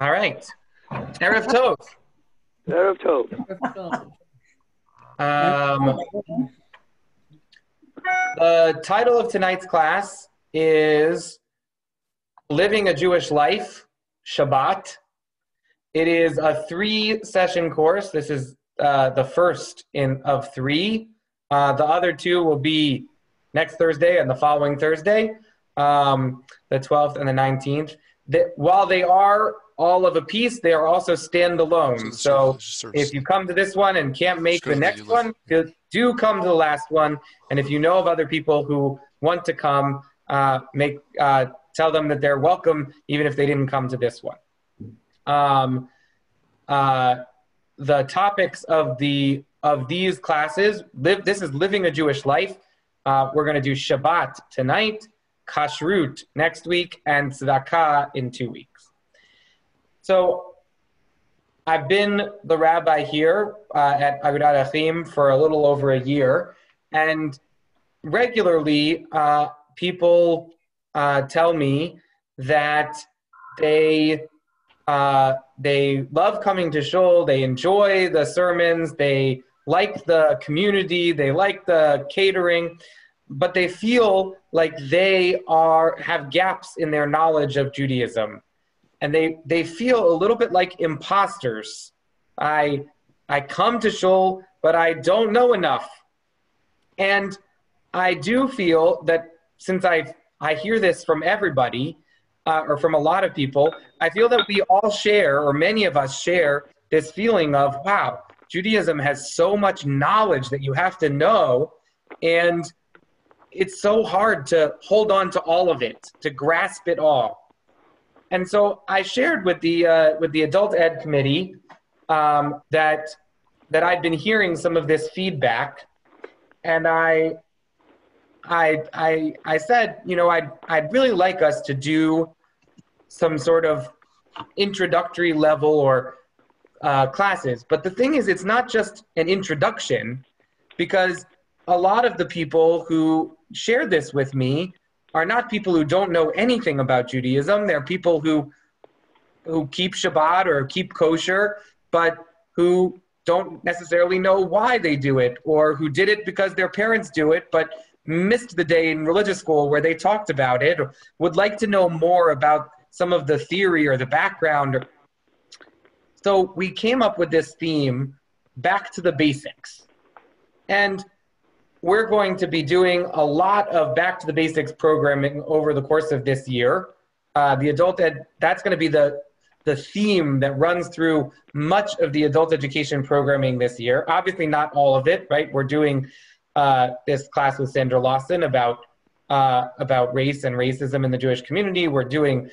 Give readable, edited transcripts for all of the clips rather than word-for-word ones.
All right. Erev Tov. Erev Tov. Um, the title of tonight's class is Living a Jewish Life, Shabbat. It is a 3-session course. This is the first of 3. The other 2 will be next Thursday and the following Thursday, the 12th and the 19th. While they are all of a piece, they are also standalone. So if you come to this one and can't make the next one, do come to the last one. And if you know of other people who want to come, tell them that they're welcome, even if they didn't come to this one. The topics of these classes, this is Living a Jewish Life. We're going to do Shabbat tonight, Kashrut next week, and Tzedakah in 2 weeks. So I've been the rabbi here at Agudat Achim for a little over a year, and regularly people tell me that they love coming to shul, they enjoy the sermons, they like the community, they like the catering, but they feel like they have gaps in their knowledge of Judaism. And they feel a little bit like imposters. I come to shul, but I don't know enough. And I do feel that since I hear this from everybody, or from a lot of people, I feel that we all share, or many of us share, this feeling of, wow, Judaism has so much knowledge that you have to know, and it's so hard to hold on to all of it, to grasp it all. And so I shared with the Adult Ed Committee that I'd been hearing some of this feedback, and I said, you know, I'd really like us to do some sort of introductory level or classes. But the thing is, it's not just an introduction, because a lot of the people who shared this with me are not people who don't know anything about Judaism. They're people who keep Shabbat or keep kosher, but who don't necessarily know why they do it, or who did it because their parents do it, but missed the day in religious school where they talked about it, or would like to know more about some of the theory or the background. So we came up with this theme, back to the basics. And we're going to be doing a lot of back to the basics programming over the course of this year. The adult ed, that's going to be the theme that runs through much of the adult education programming this year. Obviously not all of it, right? We're doing this class with Sandra Lawson about race and racism in the Jewish community. We're doing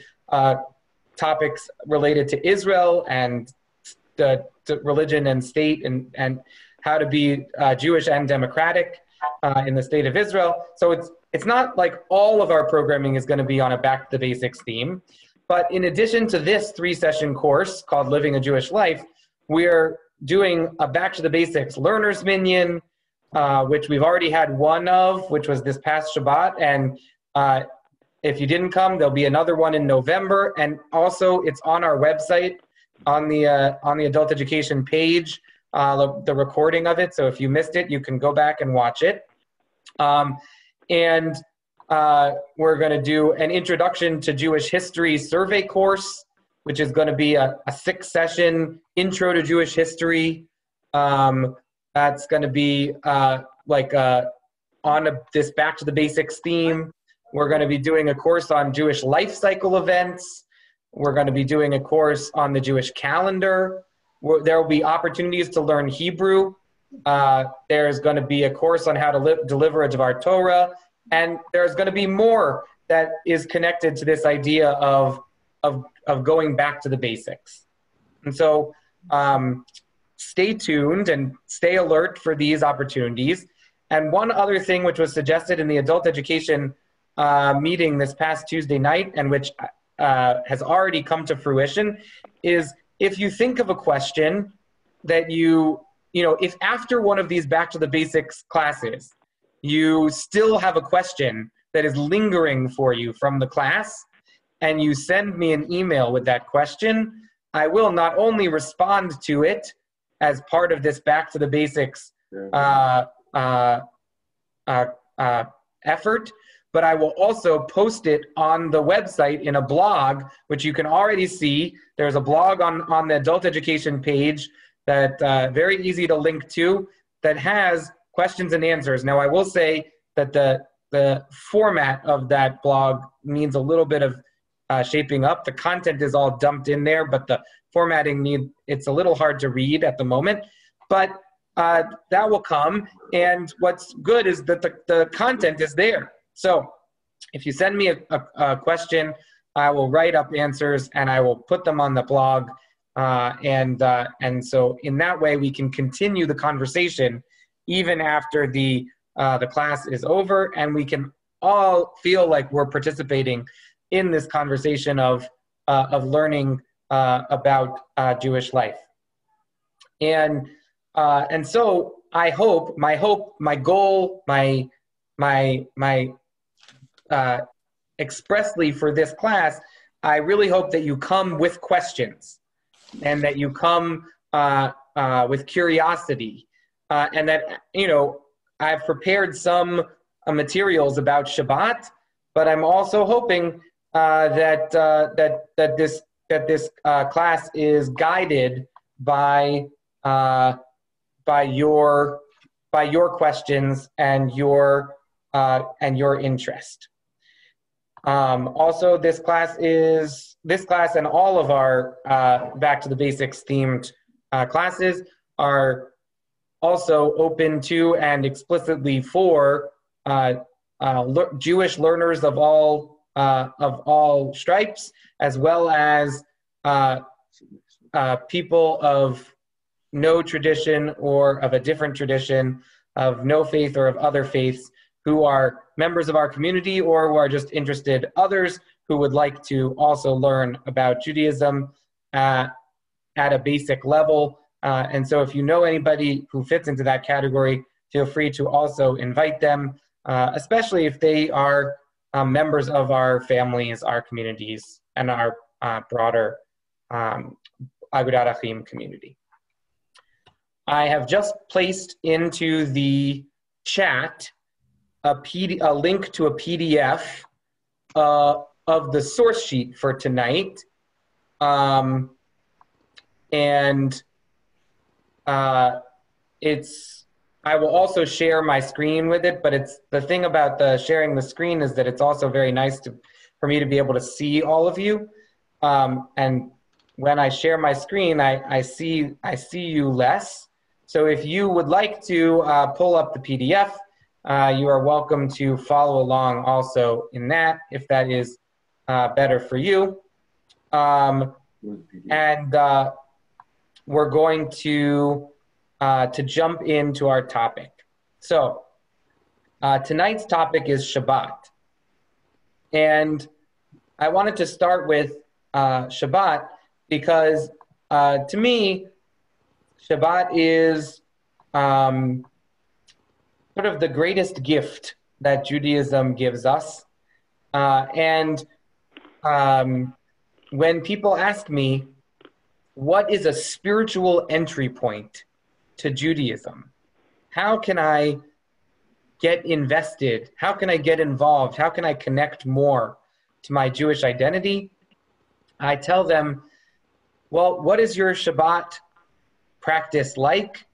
topics related to Israel and the religion and state and how to be Jewish and democratic in the state of Israel. So it's not like all of our programming is going to be on a back to the basics theme. But in addition to this 3-session course called Living a Jewish Life, we're doing a back to the basics learner's minyan, which we've already had one of, which was this past Shabbat. And if you didn't come, there'll be another one in November. And also it's on our website on the adult education page, the recording of it. So if you missed it, you can go back and watch it. And we're going to do an Introduction to Jewish History survey course, which is going to be a 6-session intro to Jewish history. That's going to be this back to the basics theme. We're going to be doing a course on Jewish life cycle events. We're going to be doing a course on the Jewish calendar. There will be opportunities to learn Hebrew. There's going to be a course on how to deliver a Dvar Torah. And there's going to be more that is connected to this idea of going back to the basics. And so stay tuned and stay alert for these opportunities. And one other thing which was suggested in the adult education meeting this past Tuesday night, and which has already come to fruition, is if you think of a question that if after one of these back to the basics classes, you still have a question that is lingering for you from the class, and you send me an email with that question, I will not only respond to it as part of this back to the basics effort, but I will also post it on the website in a blog, which you can already see. There's a blog on the adult education page that very easy to link to that has questions and answers. Now, I will say that the format of that blog needs a little bit of shaping up. The content is all dumped in there, but the formatting it's a little hard to read at the moment. But that will come, and what's good is that the content is there. So if you send me a question, I will write up answers and I will put them on the blog. And so in that way, we can continue the conversation even after the class is over, and we can all feel like we're participating in this conversation of learning about Jewish life. And so my goal, expressly for this class, I really hope that you come with questions and that you come with curiosity, and that, I've prepared some materials about Shabbat, but I'm also hoping that this class is guided by your questions and your interest. Also, this class and all of our Back to the Basics themed classes are also open to and explicitly for Jewish learners of all stripes, as well as people of no tradition or of a different tradition, of no faith or of other faiths, who are members of our community or who are just interested others who would like to also learn about Judaism at a basic level. And so if you know anybody who fits into that category, feel free to also invite them, especially if they are members of our families, our communities, and our broader Agudat Achim community. I have just placed into the chat a link to a PDF of the source sheet for tonight. I will also share my screen with it, but the thing about sharing the screen is that it's also very nice for me to be able to see all of you. And when I share my screen, I see you less. So if you would like to pull up the PDF, you are welcome to follow along also in that, if that is better for you. We're going to jump into our topic. So tonight's topic is Shabbat. And I wanted to start with Shabbat because to me, Shabbat is sort of the greatest gift that Judaism gives us. When people ask me, what is a spiritual entry point to Judaism? How can I get invested? How can I get involved? How can I connect more to my Jewish identity? I tell them, well, what is your Shabbat practice like?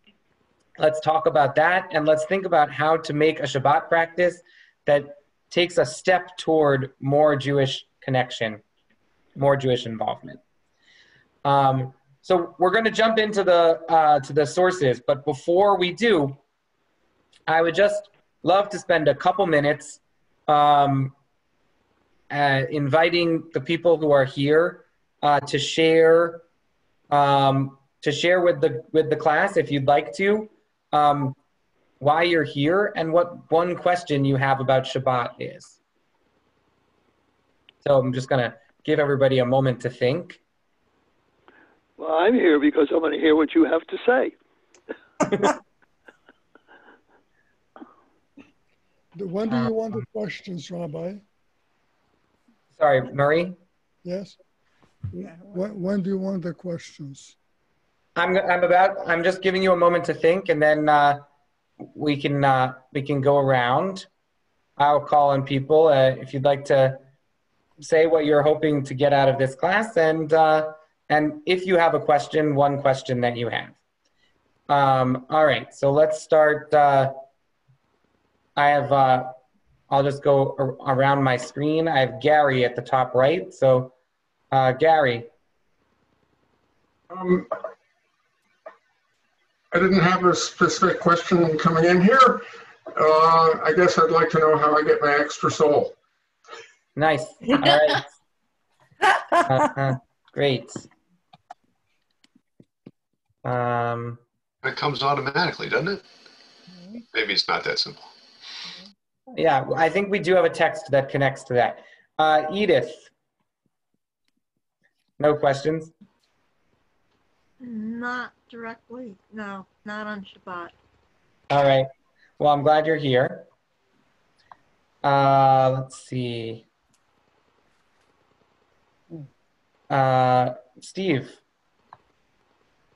Let's talk about that, and let's think about how to make a Shabbat practice that takes a step toward more Jewish connection, more Jewish involvement. So we're going to jump into the sources, but before we do, I would just love to spend a couple minutes inviting the people who are here to share with the class, if you'd like to, why you're here and what one question you have about Shabbat is. So I'm just going to give everybody a moment to think. Well, I'm here because I want to hear what you have to say. When do you want the questions, Rabbi? Sorry, Murray? Yes. When do you want the questions? I'm just giving you a moment to think, and then we can go around. I'll call on people if you'd like to say what you're hoping to get out of this class, and if you have a question, one question that you have. All right, so let's start. I'll just go around my screen. I have Gary at the top right. So, Gary. I didn't have a specific question coming in here. I guess I'd like to know how I get my extra soul. Nice. All right. Great. It comes automatically, doesn't it? Maybe it's not that simple. Yeah, I think we do have a text that connects to that. Edith. No questions? Not directly. No, not on Shabbat. All right. Well, I'm glad you're here. Let's see. Steve.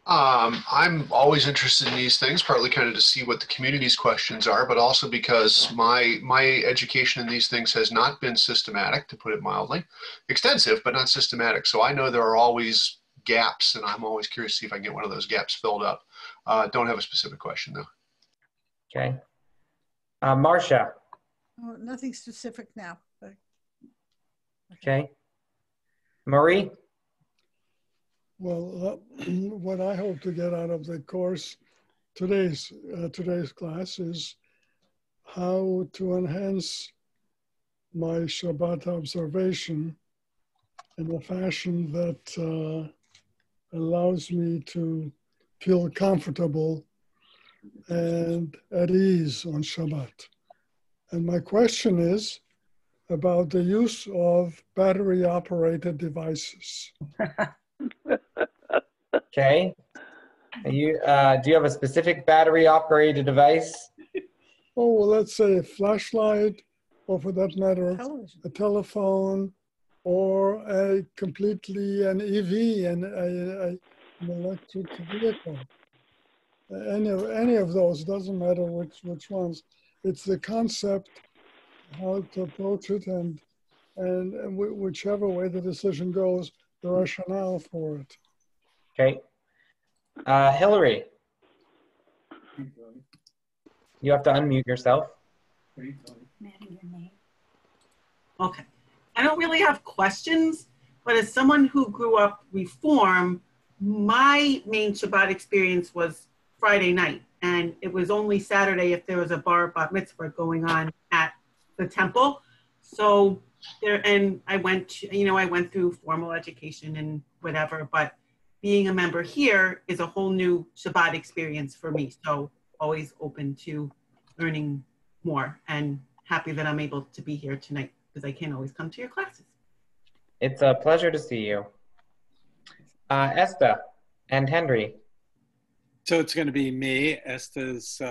I'm always interested in these things, partly kind of to see what the community's questions are, but also because my education in these things has not been systematic, to put it mildly. Extensive, but not systematic. So I know there are always gaps, and I'm always curious to see if I can get one of those gaps filled up. Don't have a specific question, though. Okay. Marcia. Oh, nothing specific now. But... Okay. Marie? Well, what I hope to get out of the course, today's class, is how to enhance my Shabbat observation in a fashion that allows me to feel comfortable and at ease on Shabbat. And my question is about the use of battery-operated devices. Okay. Do you have a specific battery-operated device? Oh, well, let's say a flashlight, or for that matter, a telephone, or an EV, and an electric vehicle. Any of those, doesn't matter which ones. It's the concept, how to approach it, and whichever way the decision goes, the rationale for it. Okay. Hillary. You have to unmute yourself. Okay. I don't really have questions, but as someone who grew up Reform, my main Shabbat experience was Friday night. And it was only Saturday if there was a bar bat mitzvah going on at the temple. So and I went through formal education and whatever, but being a member here is a whole new Shabbat experience for me. So always open to learning more, and happy that I'm able to be here tonight because I can't always come to your classes. It's a pleasure to see you. Esther and Henry. So it's going to be me. Esther's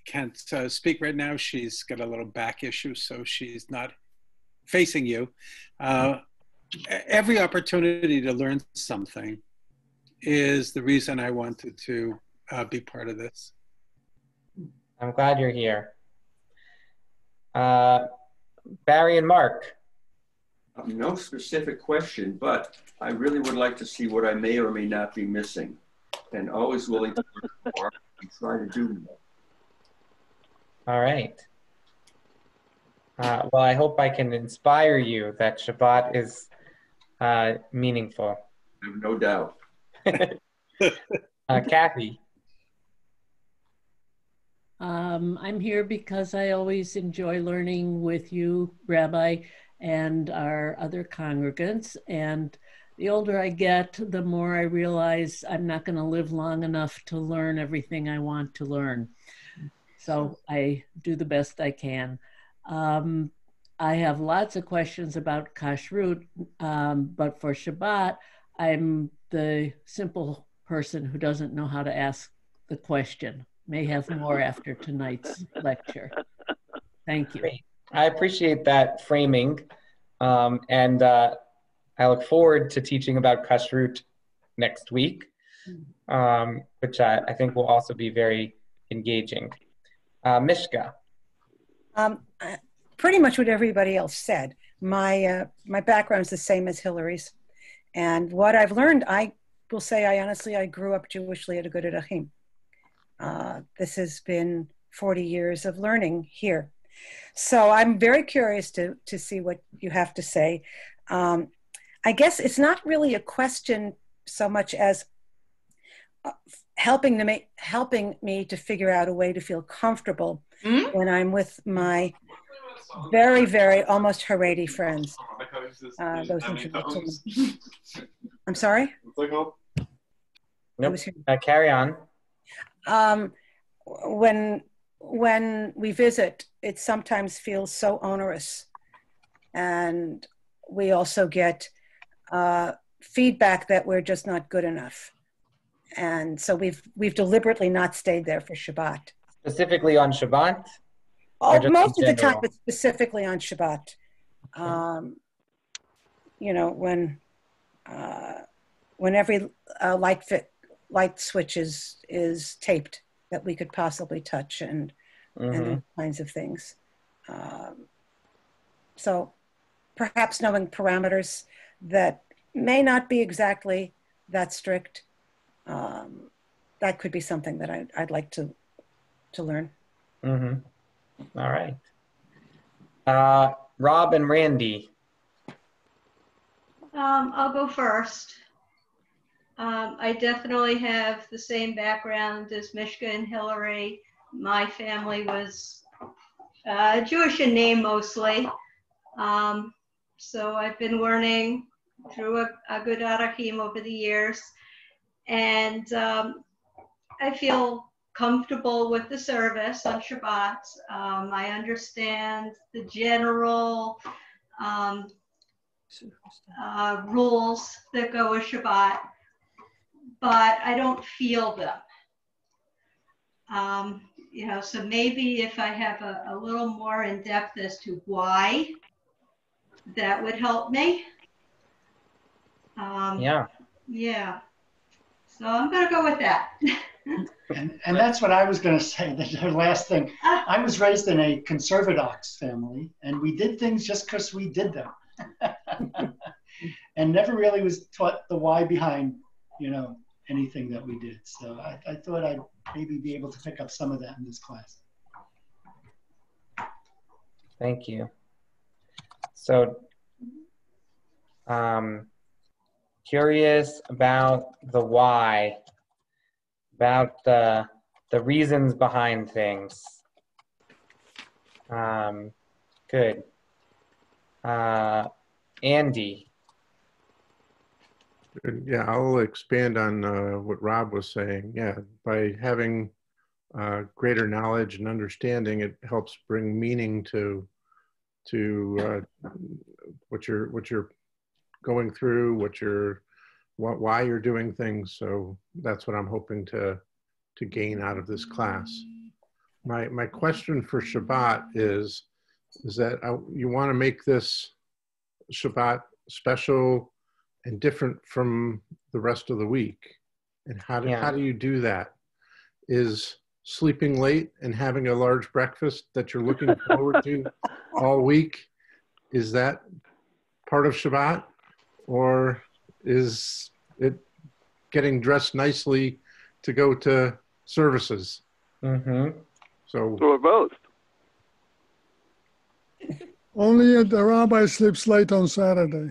can't speak right now. She's got a little back issue, so she's not facing you. Every opportunity to learn something is the reason I wanted to be part of this. I'm glad you're here. Barry and Mark. No specific question, but I really would like to see what I may or may not be missing, and always willing to learn more and try to do more. All right. Well, I hope I can inspire you that Shabbat is meaningful. I have no doubt. Kathy. I'm here because I always enjoy learning with you, Rabbi, and our other congregants. And the older I get, the more I realize I'm not going to live long enough to learn everything I want to learn. So I do the best I can. I have lots of questions about kashrut, but for Shabbat, I'm the simple person who doesn't know how to ask the question. May have more after tonight's lecture. Thank you. Great. I appreciate that framing. And I I look forward to teaching about kashrut next week, which I think will also be very engaging. Mishka. Pretty much what everybody else said. My background is the same as Hillary's. And what I've learned, I will say, I grew up Jewishly at a good Achim. This has been 40 years of learning here. So I'm very curious to see what you have to say. I guess it's not really a question so much as helping me to figure out a way to feel comfortable when I'm with my very, very almost Haredi friends. I'm sorry? Nope. Carry on. When we visit, it sometimes feels so onerous. And we also get feedback that we're just not good enough. And so we've deliberately not stayed there for Shabbat. Specifically on Shabbat? Most of the time, but specifically on Shabbat. You know, when every light switch is taped that we could possibly touch and those kinds of things. So perhaps knowing parameters that may not be exactly that strict, that could be something that I'd like to learn. All right. Rob and Randy. I'll go first. I definitely have the same background as Mishka and Hillary. My family was Jewish in name mostly. So I've been learning through a good Arachim over the years. And I feel comfortable with the service on Shabbat. I understand the general rules that go with Shabbat, but I don't feel them. You know, so maybe if I have a little more in depth as to why, that would help me. Yeah. So I'm going to go with that. And that's what I was going to say, the last thing. I was raised in a conservadox family, and we did things just because we did them. And never really was taught the why behind, you know, anything that we did. So I thought I'd maybe be able to pick up some of that in this class. Thank you. So, curious about the why, about the reasons behind things. Good. Andy. Yeah, I'll expand on what Rob was saying. Yeah, by having greater knowledge and understanding, it helps bring meaning to what you're going through, why you're doing things. So that's what I'm hoping to gain out of this class. My question for Shabbat is that you want to make this Shabbat special and different from the rest of the week. And how do you do that? Is sleeping late and having a large breakfast that you're looking forward to all week, is that part of Shabbat? Or is it getting dressed nicely to go to services? So or both. Only the rabbi sleeps late on Saturday.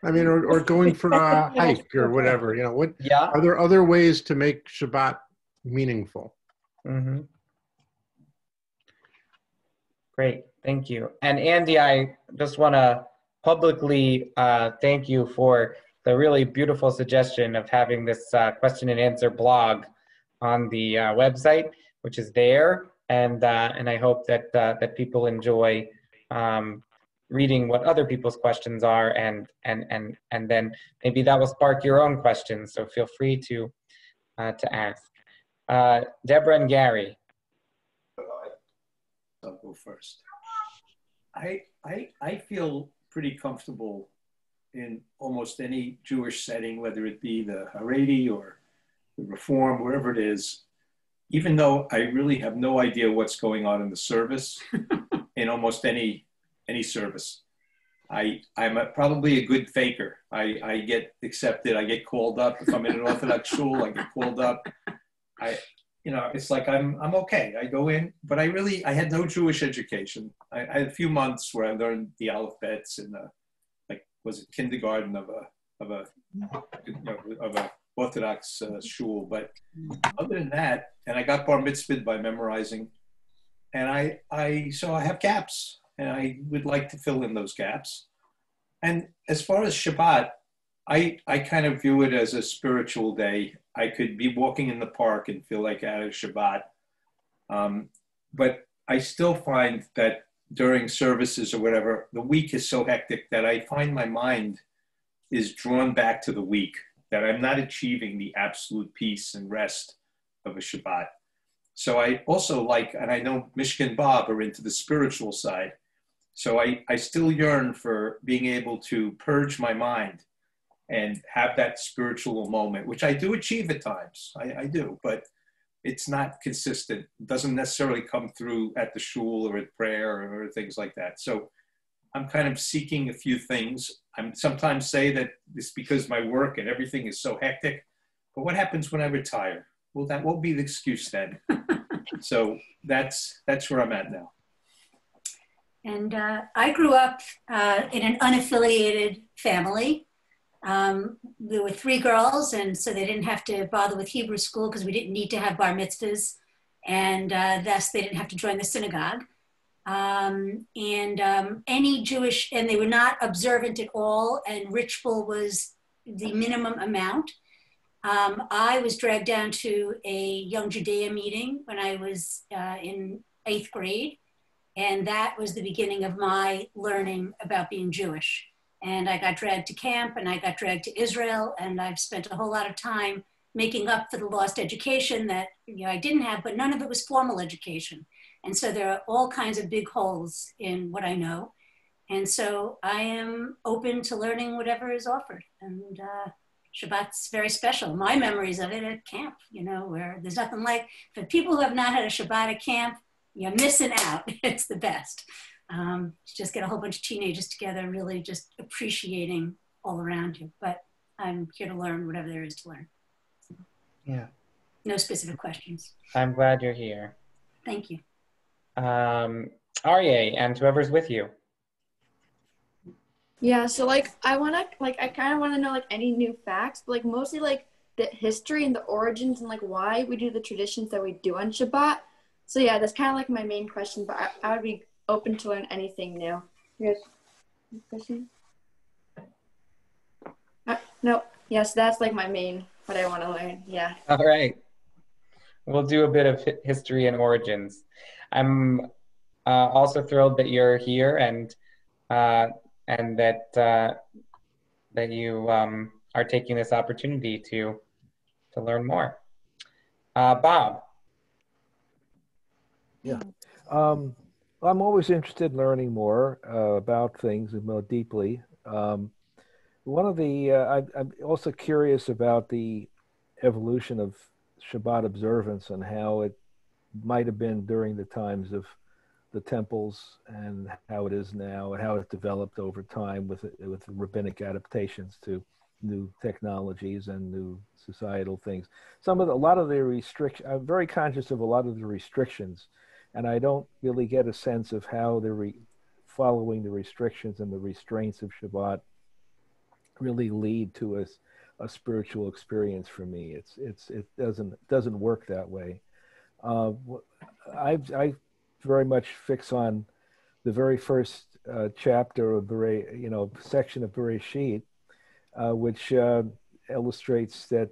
I mean, or going for a hike or whatever, you know, are there other ways to make Shabbat meaningful? Great, thank you. And Andy, I just want to publicly thank you for the really beautiful suggestion of having this question and answer blog on the website, which is there, and I hope that that people enjoy reading what other people's questions are, and then maybe that will spark your own questions. So feel free to ask. Deborah and Gary. I'll go first. I feel pretty comfortable in almost any Jewish setting, whether it be the Haredi or the Reform, wherever it is, even though I really have no idea what's going on in the service, in almost any service. I'm probably a good faker. I get accepted. I get called up. If I'm in an Orthodox shul, I get called up. It's like I'm okay. I go in, but I had no Jewish education. I had a few months where I learned the alphabets in was it kindergarten of a Orthodox shul. But other than that, and I got bar mitzvahed by memorizing, and so I have gaps. And I would like to fill in those gaps. And as far as Shabbat, I kind of view it as a spiritual day. I could be walking in the park and feel like I had a Shabbat. But I still find that during services or whatever, the week is so hectic that I find my mind is drawn back to the week, that I'm not achieving the absolute peace and rest of a Shabbat. So I also like, and I know Mishka and Bob are into the spiritual side. So I still yearn for being able to purge my mind and have that spiritual moment, which I do achieve at times. I do, but it's not consistent. It doesn't necessarily come through at the shul or at prayer or things like that. So I'm kind of seeking a few things. I sometimes say that it's because my work and everything is so hectic, but what happens when I retire? Well, that won't be the excuse then. So that's where I'm at now. And I grew up in an unaffiliated family. There were 3 girls, and so they didn't have to bother with Hebrew school because we didn't need to have bar mitzvahs, and thus they didn't have to join the synagogue. Any Jewish, and they were not observant at all, and ritual was the minimum amount. I was dragged down to a Young Judea meeting when I was in 8th grade. And that was the beginning of my learning about being Jewish. And I got dragged to camp, and I got dragged to Israel, and I've spent a whole lot of time making up for the lost education that I didn't have, but none of it was formal education. And so there are all kinds of big holes in what I know. And so I am open to learning whatever is offered. And Shabbat's very special. My memories of it at camp, where there's nothing like, for people who have not had a Shabbat at camp, you're missing out. It's the best. Just get a whole bunch of teenagers together, really just appreciating all around you. But I'm here to learn whatever there is to learn. Yeah. No specific questions. I'm glad you're here. Thank you. Aryeh, and whoever's with you. Yeah, so I kind of want to know any new facts, but mostly the history and the origins and why we do the traditions that we do on Shabbat. So yeah, that's kind of my main question, but I would be open to learn anything new. You guys have a question? No, yes, that's my main, what I want to learn, yeah. All right. We'll do a bit of history and origins. I'm also thrilled that you're here and that you are taking this opportunity to learn more. Bob. Yeah. I'm always interested in learning more about things and more deeply. I'm also curious about the evolution of Shabbat observance and how it might have been during the times of the temples and how it is now and how it developed over time with rabbinic adaptations to new technologies and new societal things. A lot of the restrictions, I'm very conscious of a lot of the restrictions, and I don't really get a sense of how following the restrictions and the restraints of Shabbat really lead to a spiritual experience for me. It doesn't work that way. I very much fix on the very first chapter of section of Bereshit, which illustrates that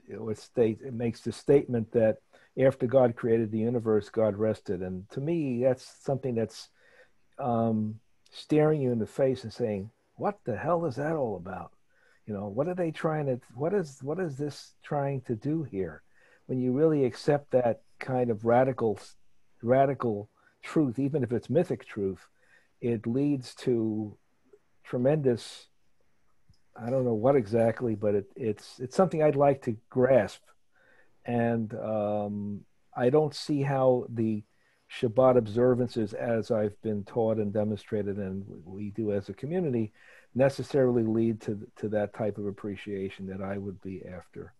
it makes the statement that after God created the universe, God rested. And to me, that's something that's staring you in the face and saying, what the hell is that all about? What are they what is this trying to do here? When you really accept that kind of radical truth, even if it's mythic truth, it leads to tremendous I don't know what exactly, but it's something I'd like to grasp. And I don't see how the Shabbat observances, as I've been taught and demonstrated, and we do as a community, necessarily lead to that type of appreciation that I would be after.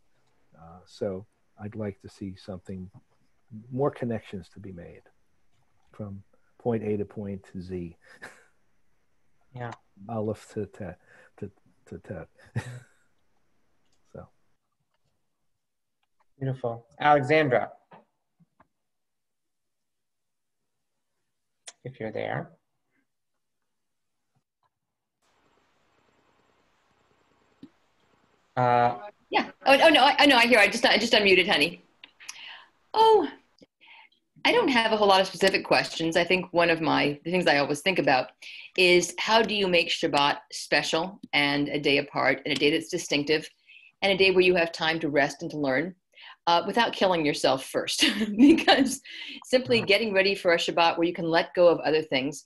So I'd like to see something, more connections to be made from point A to point Z. Yeah. Aleph to Tet. To Tet. So. Beautiful. Alexandra, if you're there. Yeah. Oh no, I know. I hear. I just unmuted, honey. Oh, I don't have a whole lot of specific questions. I think one of the things I always think about is how do you make Shabbat special and a day apart and a day that's distinctive and a day where you have time to rest and to learn without killing yourself first. Because simply getting ready for a Shabbat where you can let go of other things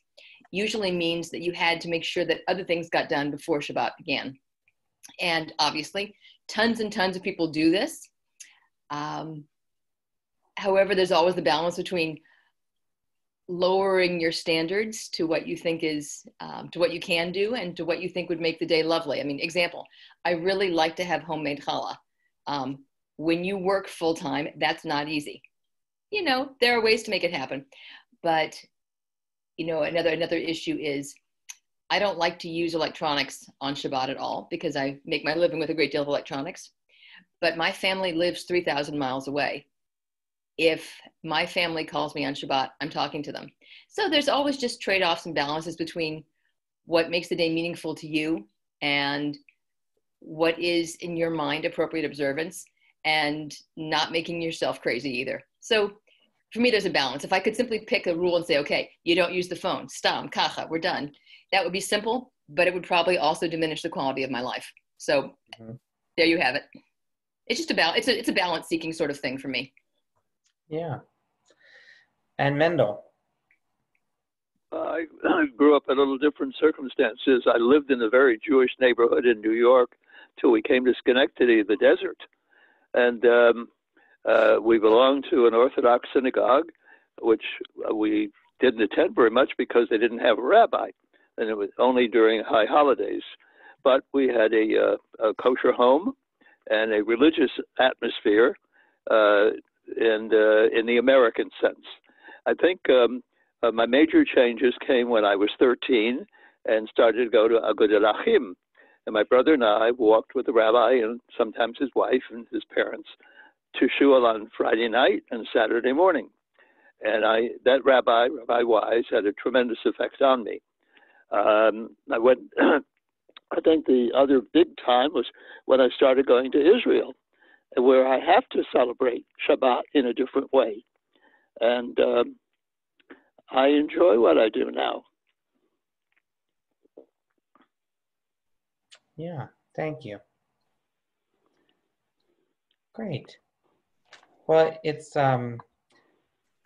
usually means that you had to make sure that other things got done before Shabbat began. And obviously, tons and tons of people do this. However, there's always the balance between lowering your standards to what you think is, to what you can do and to what you think would make the day lovely. I mean, example, I really like to have homemade challah. When you work full time, that's not easy. You know, there are ways to make it happen. But, you know, another issue is I don't like to use electronics on Shabbat at all because I make my living with a great deal of electronics. But my family lives 3,000 miles away. If my family calls me on Shabbat, I'm talking to them. So there's always just trade-offs and balances between what makes the day meaningful to you and what is in your mind appropriate observance and not making yourself crazy either. So for me, there's a balance. If I could simply pick a rule and say, okay, you don't use the phone, stam, kacha, we're done. That would be simple, but it would probably also diminish the quality of my life. So there you have it. It's just it's a balance seeking sort of thing for me. Yeah. And Mendel. I grew up in a little different circumstances. I lived in a very Jewish neighborhood in New York till we came to Schenectady, the desert. And we belonged to an Orthodox synagogue, which we didn't attend very much because they didn't have a rabbi. And it was only during high holidays. But we had a kosher home and a religious atmosphere in the American sense. I think my major changes came when I was 13 and started to go to Agudat Achim. And my brother and I walked with the rabbi and sometimes his wife and his parents to shul on Friday night and Saturday morning. And that Rabbi Wise, had a tremendous effect on me. I went, I think the other big time was when I started going to Israel, where I have to celebrate Shabbat in a different way. And I enjoy what I do now. Yeah, thank you. Great. Well, it's, I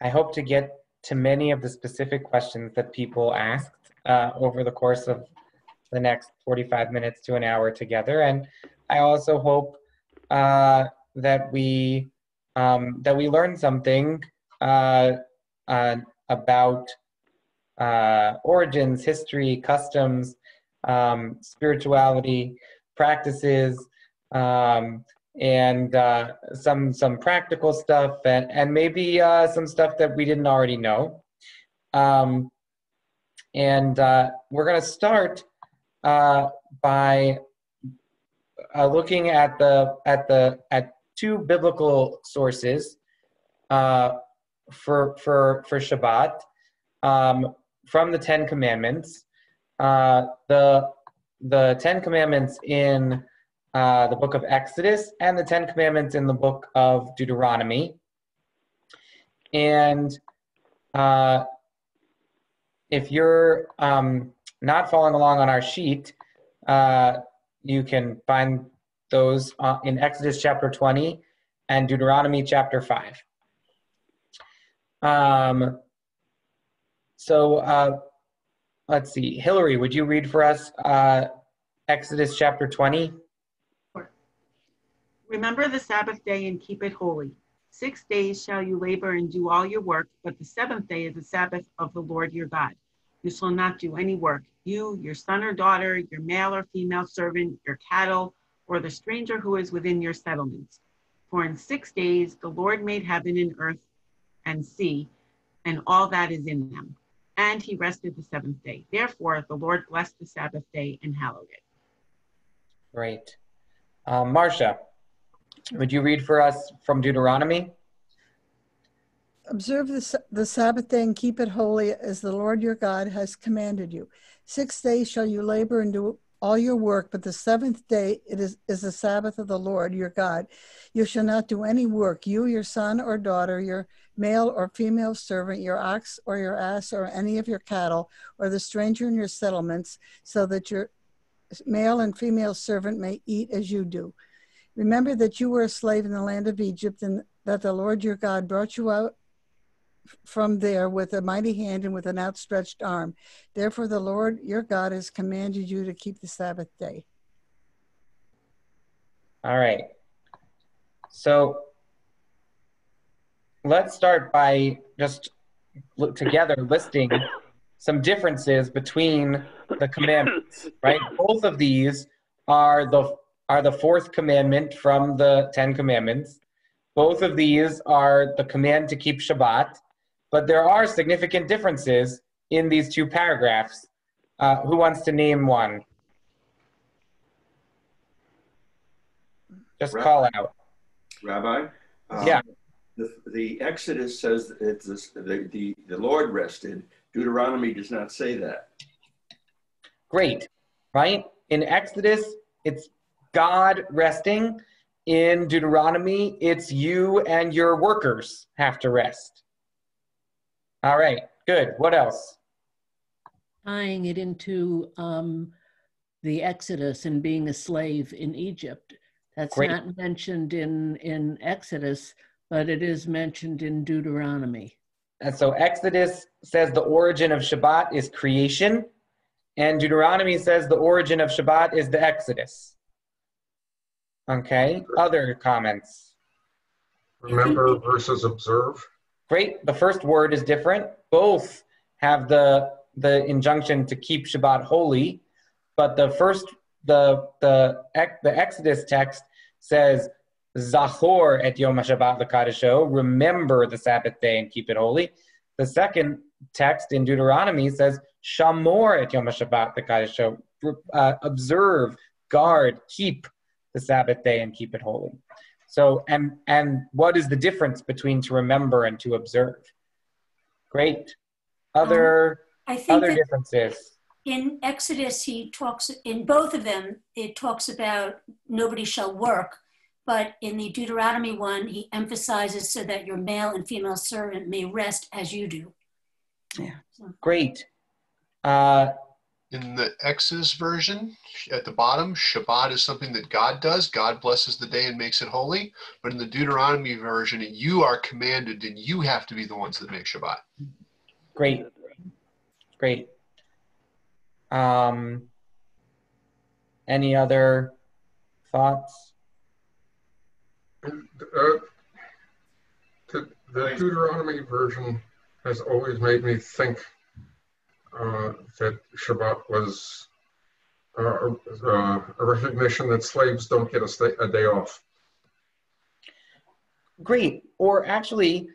hope to get to many of the specific questions that people asked over the course of the next 45 minutes to an hour together. And I also hope that we learn something about origins, history, customs, spirituality, practices, and some practical stuff, and maybe some stuff that we didn't already know. And we're going to start by looking at two biblical sources for Shabbat from the Ten Commandments. The Ten Commandments in the book of Exodus and the Ten Commandments in the book of Deuteronomy. And if you're not following along on our sheet, you can find those in Exodus chapter 20 and Deuteronomy chapter 5. So let's see. Hillary, would you read for us Exodus chapter 20. Remember the Sabbath day and keep it holy. 6 days shall you labor and do all your work, but the seventh day is the Sabbath of the Lord your God. You shall not do any work, you, your son or daughter, your male or female servant, your cattle, or the stranger who is within your settlements. For in 6 days the Lord made heaven and earth and sea, and all that is in them. And he rested the seventh day. Therefore, the Lord blessed the Sabbath day and hallowed it. Great. Marcia, would you read for us from Deuteronomy? Observe the Sabbath day and keep it holy as the Lord your God has commanded you. 6 days shall you labor and do all your work, but the seventh day is the Sabbath of the Lord your God. You shall not do any work, you, your son or daughter, your male or female servant, your ox or your ass or any of your cattle, or the stranger in your settlements, so that your male and female servant may eat as you do. Remember that you were a slave in the land of Egypt, and that the Lord your God brought you out from there with a mighty hand and with an outstretched arm. Therefore, the Lord your God has commanded you to keep the Sabbath day. All right. So let's start by just together listing some differences between the commandments, right? Both of these are the fourth commandment from the 10 commandments. Both of these are the command to keep Shabbat, but there are significant differences in these two paragraphs. Who wants to name one? Just call out. Rabbi? Yeah. The Exodus says the Lord rested. Deuteronomy does not say that. Great, right? In Exodus, it's God resting. In Deuteronomy, it's you and your workers have to rest. All right, good. What else? Tying it into the Exodus and being a slave in Egypt. That's Great. not mentioned in Exodus, but it is mentioned in Deuteronomy. And so Exodus says the origin of Shabbat is creation, and Deuteronomy says the origin of Shabbat is the Exodus. Okay, other comments? Remember versus observe. Great, the first word is different. Both have the injunction to keep Shabbat holy, but the Exodus text says, Zachor et Yom HaShabbat l'Kadisho, remember the Sabbath day and keep it holy. The second text in Deuteronomy says, Shamor et Yom HaShabbat l'Kadisho, observe, guard, keep the Sabbath day and keep it holy. So, and what is the difference between to remember and to observe? Great. Other differences. In Exodus, he talks, in both of them, it talks about nobody shall work, but in the Deuteronomy one, he emphasizes so that your male and female servant may rest as you do. Yeah. Great. In the Exodus version, at the bottom, Shabbat is something that God does. God blesses the day and makes it holy. But in the Deuteronomy version, you are commanded and you have to be the ones that make Shabbat. Great. Great. Any other thoughts? The Deuteronomy version has always made me think that Shabbat was a recognition that slaves don't get a day off. Great. Or actually,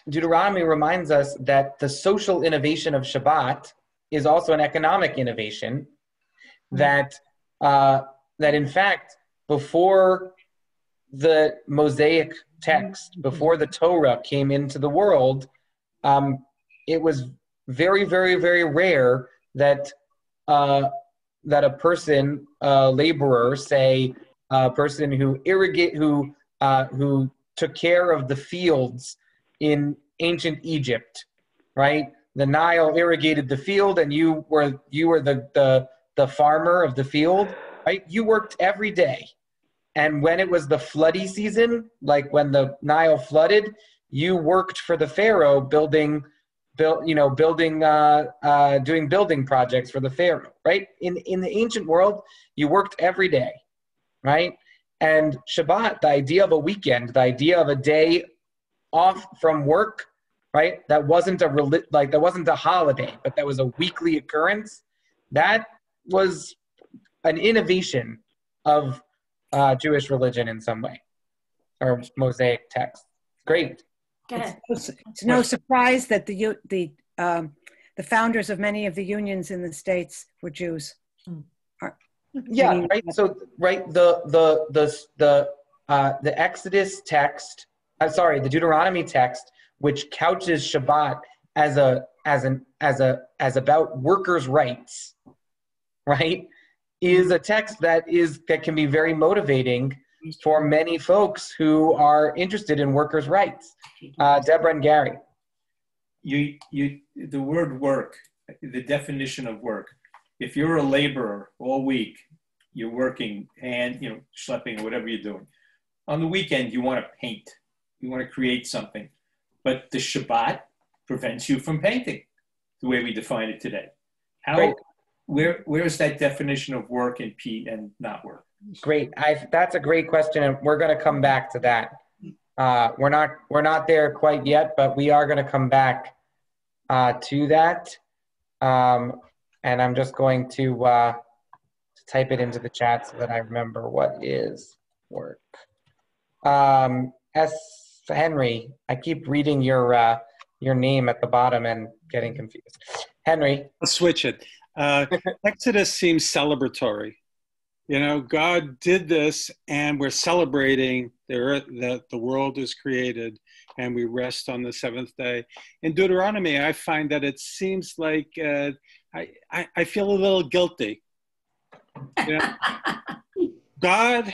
Deuteronomy reminds us that the social innovation of Shabbat is also an economic innovation. That in fact, before the Mosaic text, before the Torah came into the world, it was very, very, very rare that a person, a laborer, say a person who took care of the fields in ancient Egypt, right? The Nile irrigated the field, and you were the farmer of the field, right? You worked every day. And when it was the floody season, like when the Nile flooded, you worked for the Pharaoh building doing building projects for the Pharaoh, right? In the ancient world, you worked every day, right? And Shabbat, the idea of a weekend, the idea of a day off from work, right? That wasn't a holiday, but that was a weekly occurrence. That was an innovation of Jewish religion in some way, or Mosaic text. Great. It's no surprise that the founders of many of the unions in the States were Jews. Yeah, right. So, right, the Exodus text, the Deuteronomy text, which couches Shabbat as about workers' rights, right, is a text that can be very motivating for many folks who are interested in workers' rights. Deborah and Gary. The word work, the definition of work. If you're a laborer all week, you're working and schlepping or whatever you're doing. On the weekend, you want to paint. You want to create something. But the Shabbat prevents you from painting, the way we define it today. Where is that definition of work and not work? Great. That's a great question, and we're going to come back to that. We're not there quite yet, but we are going to come back to that. And I'm just going to type it into the chat so that I remember what is work. Henry, I keep reading your name at the bottom and getting confused. Henry. I'll switch it. Exodus seems celebratory. God did this, and we're celebrating that the world is created, and we rest on the seventh day. In Deuteronomy, I find that it seems like I feel a little guilty. God,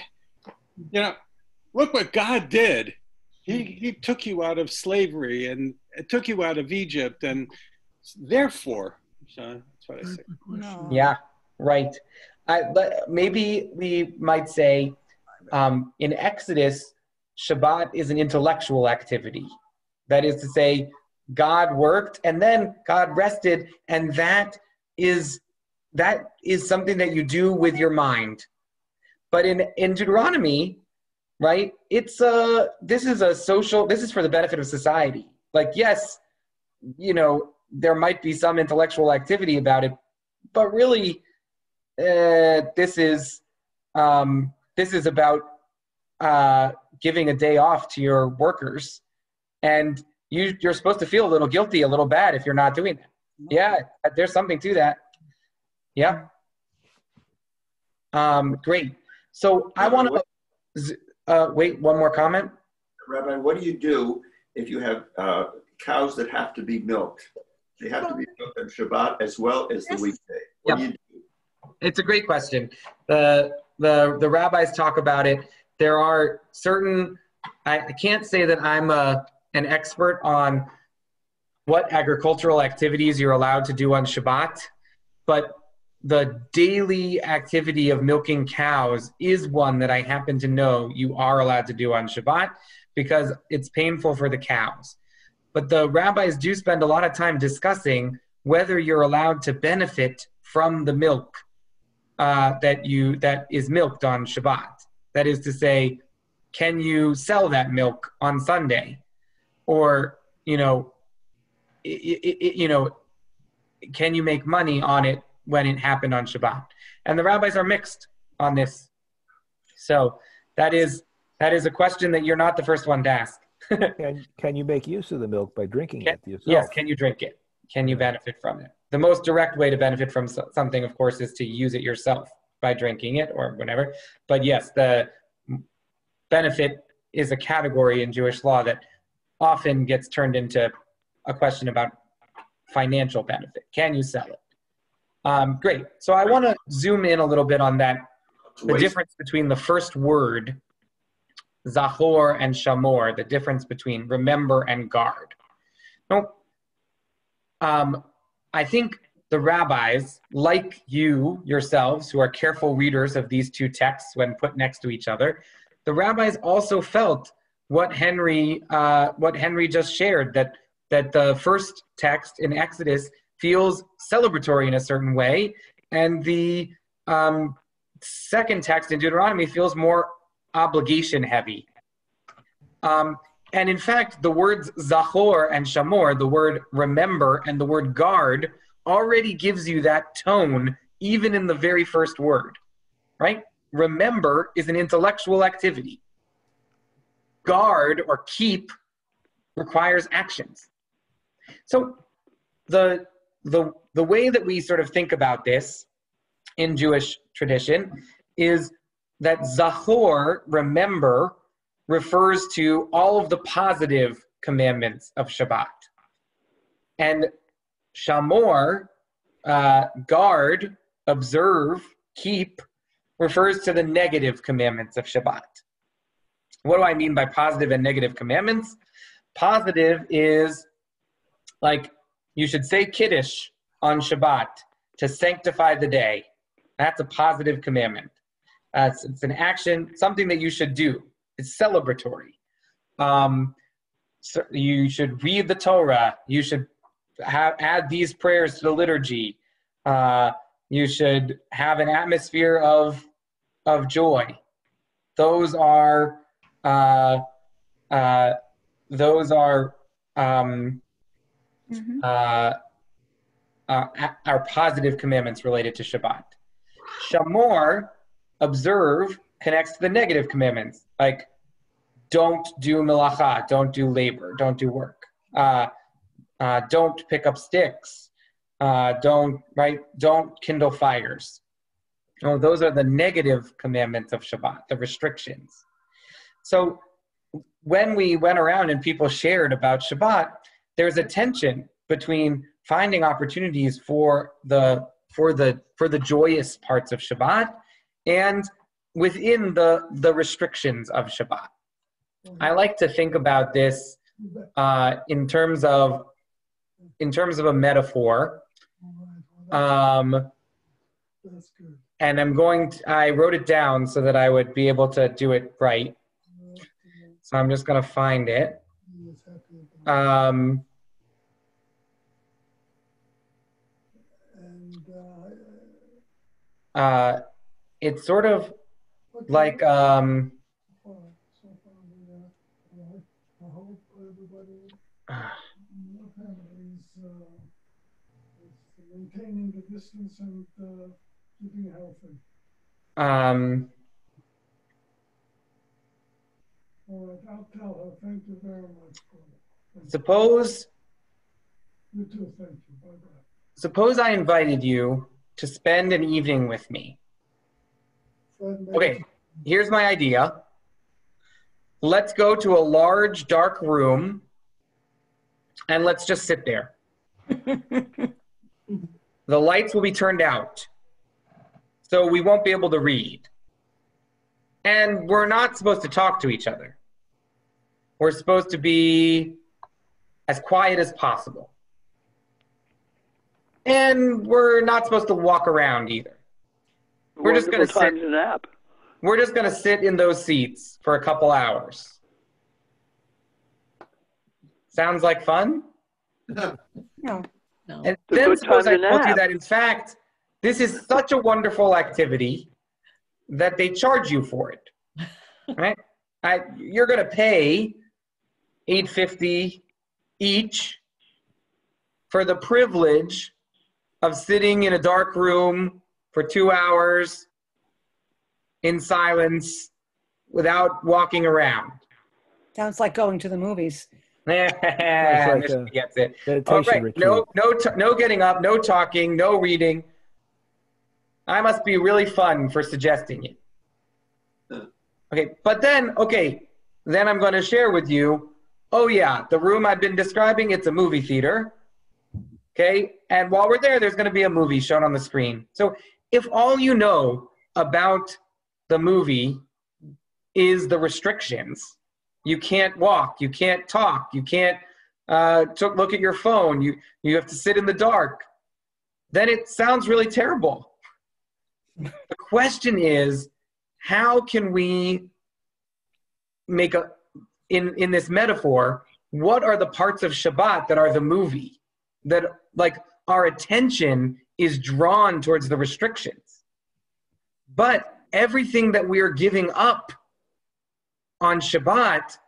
look what God did. He took you out of slavery and took you out of Egypt, and therefore, that's what I say. No. Yeah, right. Maybe we might say in Exodus, Shabbat is an intellectual activity. That is to say, God worked and then God rested, and that is something that you do with your mind. But in Deuteronomy, right, this is for the benefit of society. Like, yes, there might be some intellectual activity about it, but really, this is about giving a day off to your workers, and you're supposed to feel a little guilty, a little bad if you're not doing that. Yeah, there's something to that. Yeah. Great. So I want to wait. One more comment. Rabbi, what do you do if you have cows that have to be milked? They have to be milked on Shabbat as well as the weekday. What do you do? It's a great question. The rabbis talk about it. There are certain, I can't say that I'm an expert on what agricultural activities you're allowed to do on Shabbat, but the daily activity of milking cows is one that I happen to know you are allowed to do on Shabbat because it's painful for the cows. But the rabbis do spend a lot of time discussing whether you're allowed to benefit from the milk that is milked on Shabbat. That is to say, can you sell that milk on Sunday? Or, can you make money on it when it happened on Shabbat? And the rabbis are mixed on this. So that is a question that you're not the first one to ask. Can you make use of the milk by drinking it yourself? Yes, can you drink it? Can you benefit from it? The most direct way to benefit from something, of course, is to use it yourself by drinking it or whatever. But yes, the benefit is a category in Jewish law that often gets turned into a question about financial benefit. Can you sell it? Great. So I want to zoom in a little bit on that, the difference between the first word, Zachor and Shamor, the difference between remember and guard. Now, I think the rabbis, like yourselves, who are careful readers of these two texts when put next to each other, the rabbis also felt what Henry just shared, that that the first text in Exodus feels celebratory in a certain way, and the second text in Deuteronomy feels more obligation heavy. And in fact, the words zachor and shamor, the word remember and the word guard, already gives you that tone even in the very first word, right? Remember is an intellectual activity. Guard or keep requires actions. So the way that we sort of think about this in Jewish tradition is that zachor, remember, refers to all of the positive commandments of Shabbat. And shamor, guard, observe, keep, refers to the negative commandments of Shabbat. What do I mean by positive and negative commandments? Positive is like you should say Kiddush on Shabbat to sanctify the day. That's a positive commandment. It's an action, something that you should do. It's celebratory. So you should read the Torah. You should add these prayers to the liturgy. You should have an atmosphere of joy. Those are our positive commandments related to Shabbat. Shamor, observe, connects to the negative commandments, like don't do melacha, don't do labor, don't do work, don't pick up sticks, don't kindle fires. Oh, those are the negative commandments of Shabbat, the restrictions. So when we went around and people shared about Shabbat, there's a tension between finding opportunities for the joyous parts of Shabbat and within the restrictions of Shabbat. I like to think about this in terms of a metaphor. And I wrote it down so that I would be able to do it right. So I'm just going to find it. It's sort of like maintaining the distance and keeping healthy. All right, I'll tell her. Thank you very much for it. Suppose. You too. Thank you. Bye-bye. Suppose I invited you to spend an evening with me. Okay, here's my idea. Let's go to a large, dark room, and let's just sit there. The lights will be turned out, so we won't be able to read. And we're not supposed to talk to each other. We're supposed to be as quiet as possible. And we're not supposed to walk around either. We're just going to sit. Nap. We're just going to sit in those seats for a couple hours. Sounds like fun? No. And then suppose I told you that, in fact, this is such a wonderful activity that they charge you for it, right? You're going to pay $8.50 each for the privilege of sitting in a dark room for 2 hours in silence without walking around. Sounds like going to the movies. Michigan gets it. All right, no getting up, no talking, no reading. I must be really fun for suggesting it. Okay, but then I'm going to share with you, oh yeah, the room I've been describing, it's a movie theater. Okay, and while we're there, there's going to be a movie shown on the screen. So if all you know about the movie is the restrictions, you can't walk, you can't talk, you can't look at your phone, you have to sit in the dark, then it sounds really terrible. The question is, how can we make in this metaphor, what are the parts of Shabbat that are the movie? That like our attention is drawn towards the restrictions. But everything that we are giving up on Shabbat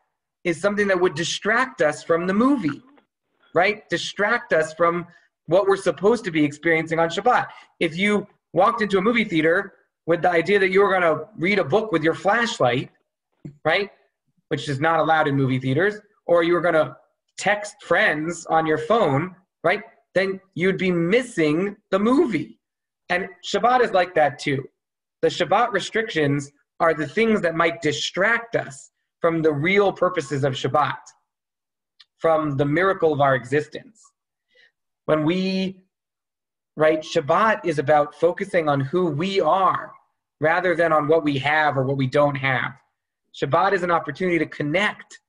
is something that would distract us from the movie, right? Distract us from what we're supposed to be experiencing on Shabbat. If you walked into a movie theater with the idea that you were going to read a book with your flashlight, right, which is not allowed in movie theaters, or you were going to text friends on your phone, right, then you'd be missing the movie. And Shabbat is like that too. The Shabbat restrictions are the things that might distract us from the real purposes of Shabbat, from the miracle of our existence. When we, right, Shabbat is about focusing on who we are rather than on what we have or what we don't have. Shabbat is an opportunity to connect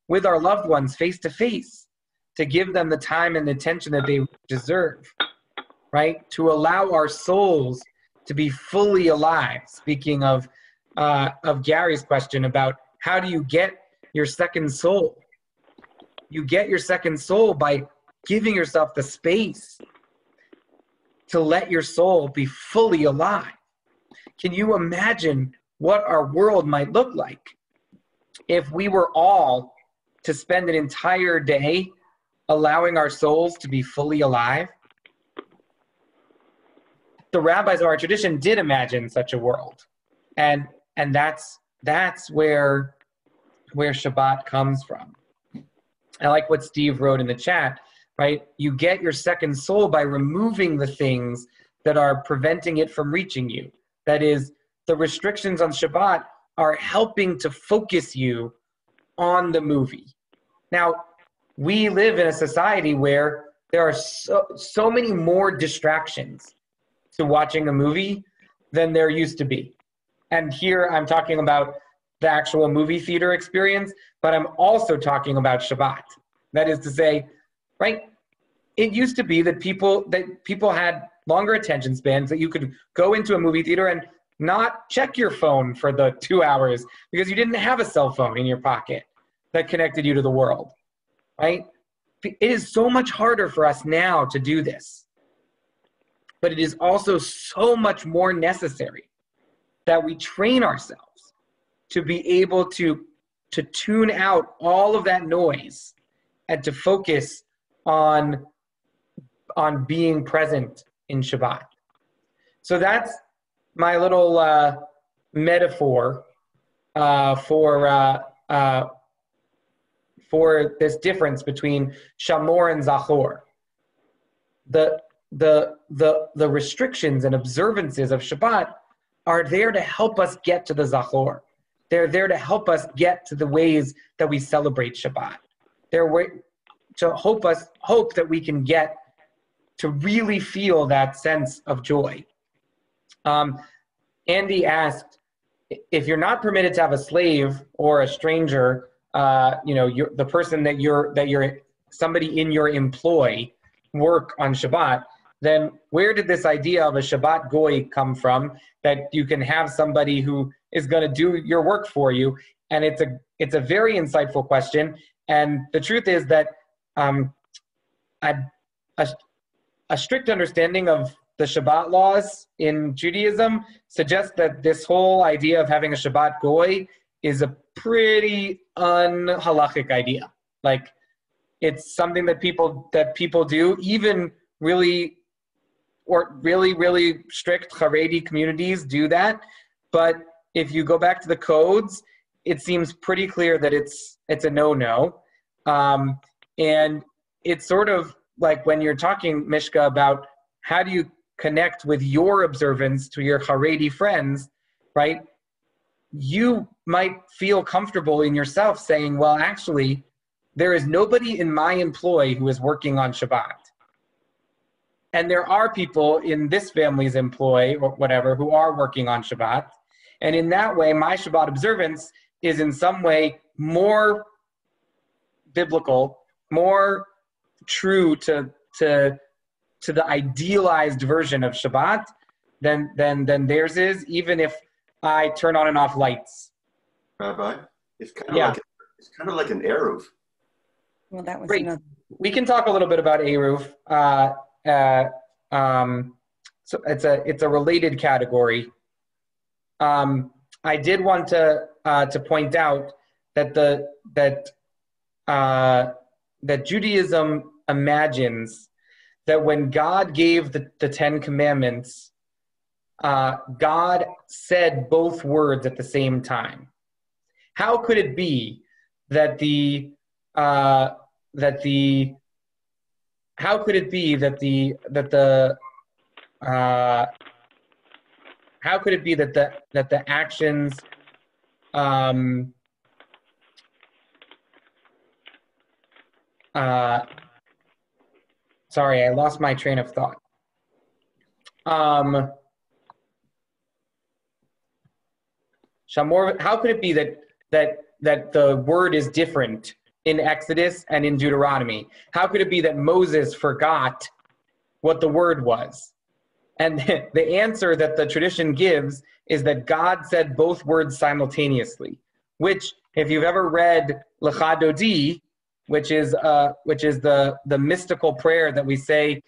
with our loved ones face to face, to give them the time and attention that they deserve, right? To allow our souls to be fully alive. Speaking of Gary's question about how do you get your second soul? You get your second soul by giving yourself the space to let your soul be fully alive. Can you imagine what our world might look like if we were all to spend an entire day allowing our souls to be fully alive? The rabbis of our tradition did imagine such a world. And that's where Shabbat comes from. I like what Steve wrote in the chat, right? You get your second soul by removing the things that are preventing it from reaching you. That is, the restrictions on Shabbat are helping to focus you on the movie. Now, we live in a society where there are so many more distractions to watching a movie than there used to be. And here I'm talking about the actual movie theater experience, but I'm also talking about Shabbat. That is to say, right, it used to be that people had longer attention spans, that you could go into a movie theater and not check your phone for the 2 hours because you didn't have a cell phone in your pocket that connected you to the world, right? It is so much harder for us now to do this, but it is also so much more necessary that we train ourselves to be able to tune out all of that noise and to focus on being present in Shabbat. So that's my little metaphor for this difference between Shamor and Zachor. The restrictions and observances of Shabbat are there to help us get to the Zachor. They're there to help us get to the ways that we celebrate Shabbat. They're to hope that we can get to really feel that sense of joy. Andy asked, if you're not permitted to have a slave or a stranger, the person that you're somebody in your employ work on Shabbat, then where did this idea of a Shabbat goy come from, that you can have somebody who is going to do your work for you? And it's a very insightful question. And the truth is that a strict understanding of the Shabbat laws in Judaism suggests that this whole idea of having a Shabbat goy is a pretty unhalachic idea. Like, it's something that people do, even really strict Haredi communities do that. But if you go back to the codes, it seems pretty clear that it's a no-no. And it's sort of like when you're talking, Mishka, about how do you connect with your observance to your Haredi friends, right? You might feel comfortable in yourself saying, well, actually, there is nobody in my employ who is working on Shabbat. And there are people in this family's employ or whatever who are working on Shabbat. And in that way, my Shabbat observance is in some way more biblical, more true to the idealized version of Shabbat than theirs is, even if I turn on and off lights. Rabbi, it's kind of like an Eruv. Well, that was Great. another. We can talk a little bit about Eruv. So it's a related category. I did want to point out that that Judaism imagines that when God gave the Ten Commandments, God said both words at the same time. How could it be that how could it be that the actions sorry, I lost my train of thought. Shamor, how could it be that the word is different in Exodus and in Deuteronomy? How could it be that Moses forgot what the word was? And the answer that the tradition gives is that God said both words simultaneously, which, if you've ever read Lecha Dodi, which is the mystical prayer that we say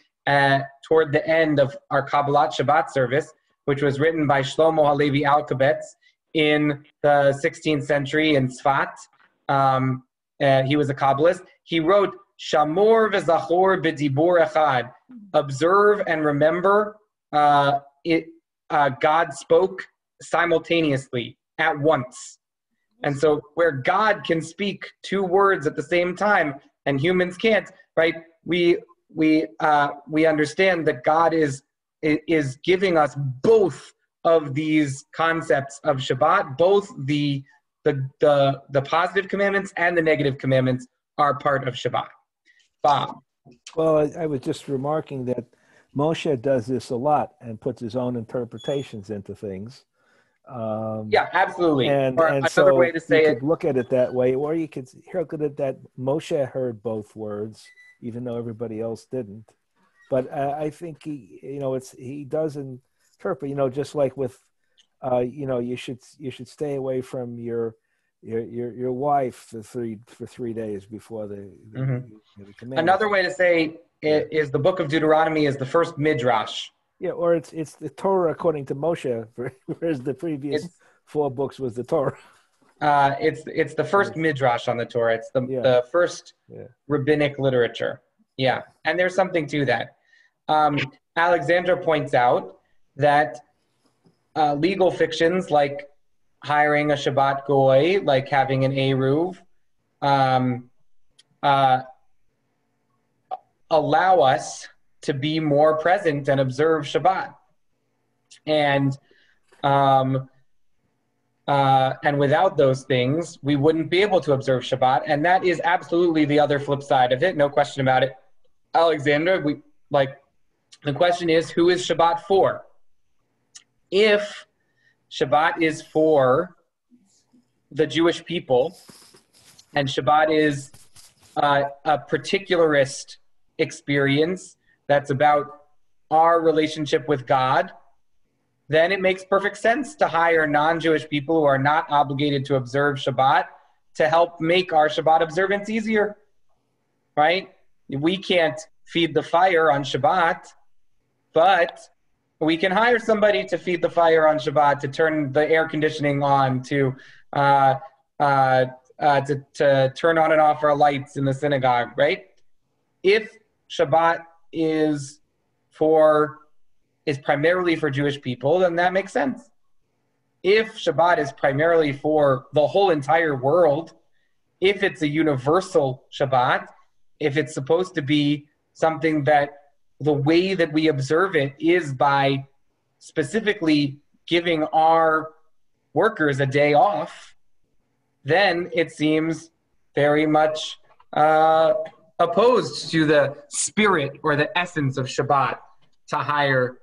toward the end of our Kabbalat Shabbat service, which was written by Shlomo Halevi Alkabetz in the 16th century in Tzfat. He was a Kabbalist. He wrote, Shamor v'zachor b'dibur echad, observe and remember. God spoke simultaneously at once. And so where God can speak two words at the same time and humans can't, right? We understand that God is giving us both of these concepts of Shabbat. Both the positive commandments and the negative commandments are part of Shabbat. Bob. Well, I was just remarking that Moshe does this a lot and puts his own interpretations into things. Yeah, absolutely. And another so way to say you could look at it that way, or you could look at it that Moshe heard both words, even though everybody else didn't. But I think he does interpret, just like with, you should stay away from your wife for 3 days before the commandment. Another way to say it is the book of Deuteronomy is the first midrash. Yeah, or it's the Torah according to Moshe, whereas the previous 4 books was the Torah. It's the first midrash on the Torah. It's the first rabbinic literature. Yeah, and there's something to that. Alexandra points out that legal fictions like hiring a Shabbat goy, like having an Eruv, allow us to be more present and observe Shabbat. And without those things, we wouldn't be able to observe Shabbat. And that is absolutely the other flip side of it, no question about it. Alexandra, the question is, who is Shabbat for? If Shabbat is for the Jewish people, and Shabbat is a particularist experience that's about our relationship with God, then it makes perfect sense to hire non-Jewish people who are not obligated to observe Shabbat to help make our Shabbat observance easier, right? We can't feed the fire on Shabbat, but we can hire somebody to feed the fire on Shabbat, to turn the air conditioning on, to turn on and off our lights in the synagogue, right? If Shabbat is primarily for Jewish people, then that makes sense. If Shabbat is primarily for the whole entire world, if it's a universal Shabbat, if it's supposed to be something that the way that we observe it is by specifically giving our workers a day off, then it seems very much opposed to the spirit or the essence of Shabbat to have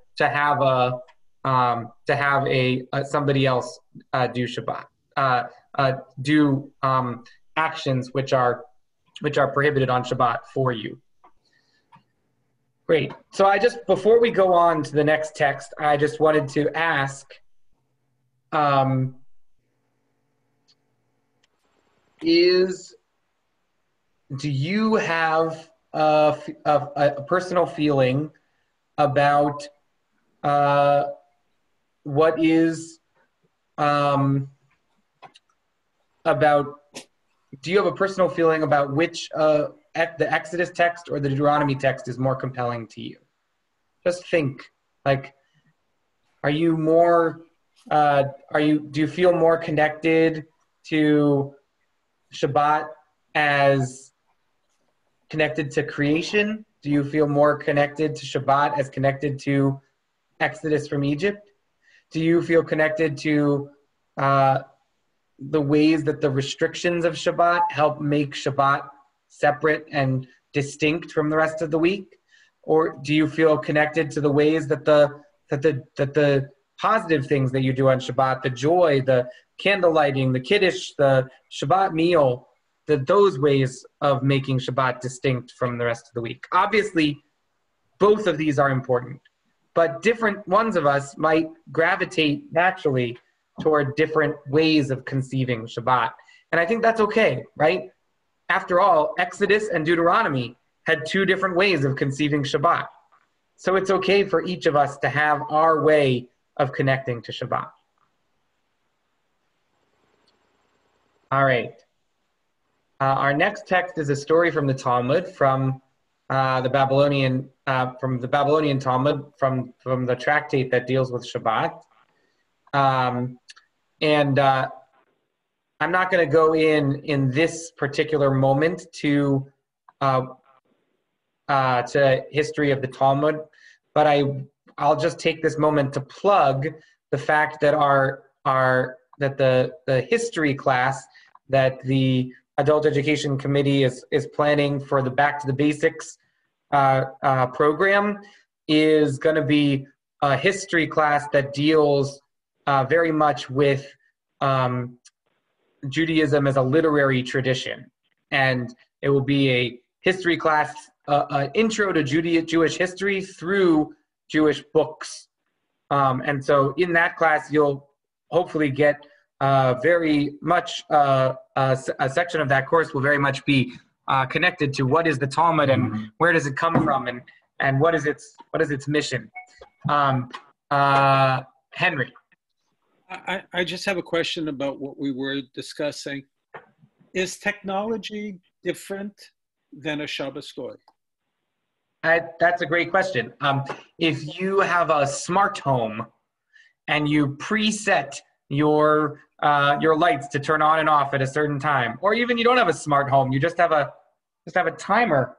somebody else do Shabbat, do actions which are prohibited on Shabbat for you. Great. So before we go on to the next text, I just wanted to ask, is do you have a personal feeling about what is about? Do you have a personal feeling about which the Exodus text or the Deuteronomy text is more compelling to you? Just think, like, are you more? Do you feel more connected to Shabbat as connected to creation? Do you feel more connected to Shabbat as connected to Exodus from Egypt? Do you feel connected to the ways that the restrictions of Shabbat help make Shabbat separate and distinct from the rest of the week? Or do you feel connected to the ways that the positive things that you do on Shabbat, the joy, the candle lighting, the kiddush, the Shabbat meal, those ways of making Shabbat distinct from the rest of the week? Obviously, both of these are important, but different ones of us might gravitate naturally toward different ways of conceiving Shabbat. And I think that's okay, right? After all, Exodus and Deuteronomy had two different ways of conceiving Shabbat. So it's okay for each of us to have our way of connecting to Shabbat. All right. Our next text is a story from the Talmud, from the Babylonian Talmud, from the tractate that deals with Shabbat. I'm not going to go in this particular moment to history of the Talmud, but I'll just take this moment to plug the fact that the history class that the Adult Education Committee is planning for the Back to the Basics program is going to be a history class that deals very much with Judaism as a literary tradition. And it will be a history class, an intro to Jewish history through Jewish books. And so in that class, you'll hopefully get very much, a section of that course will very much be connected to what is the Talmud and where does it come from and what is its mission. Henry. I just have a question about what we were discussing. Is technology different than a Shabbos goy? That's a great question. If you have a smart home and you preset your lights to turn on and off at a certain time, or even you don't have a smart home, you just have a timer.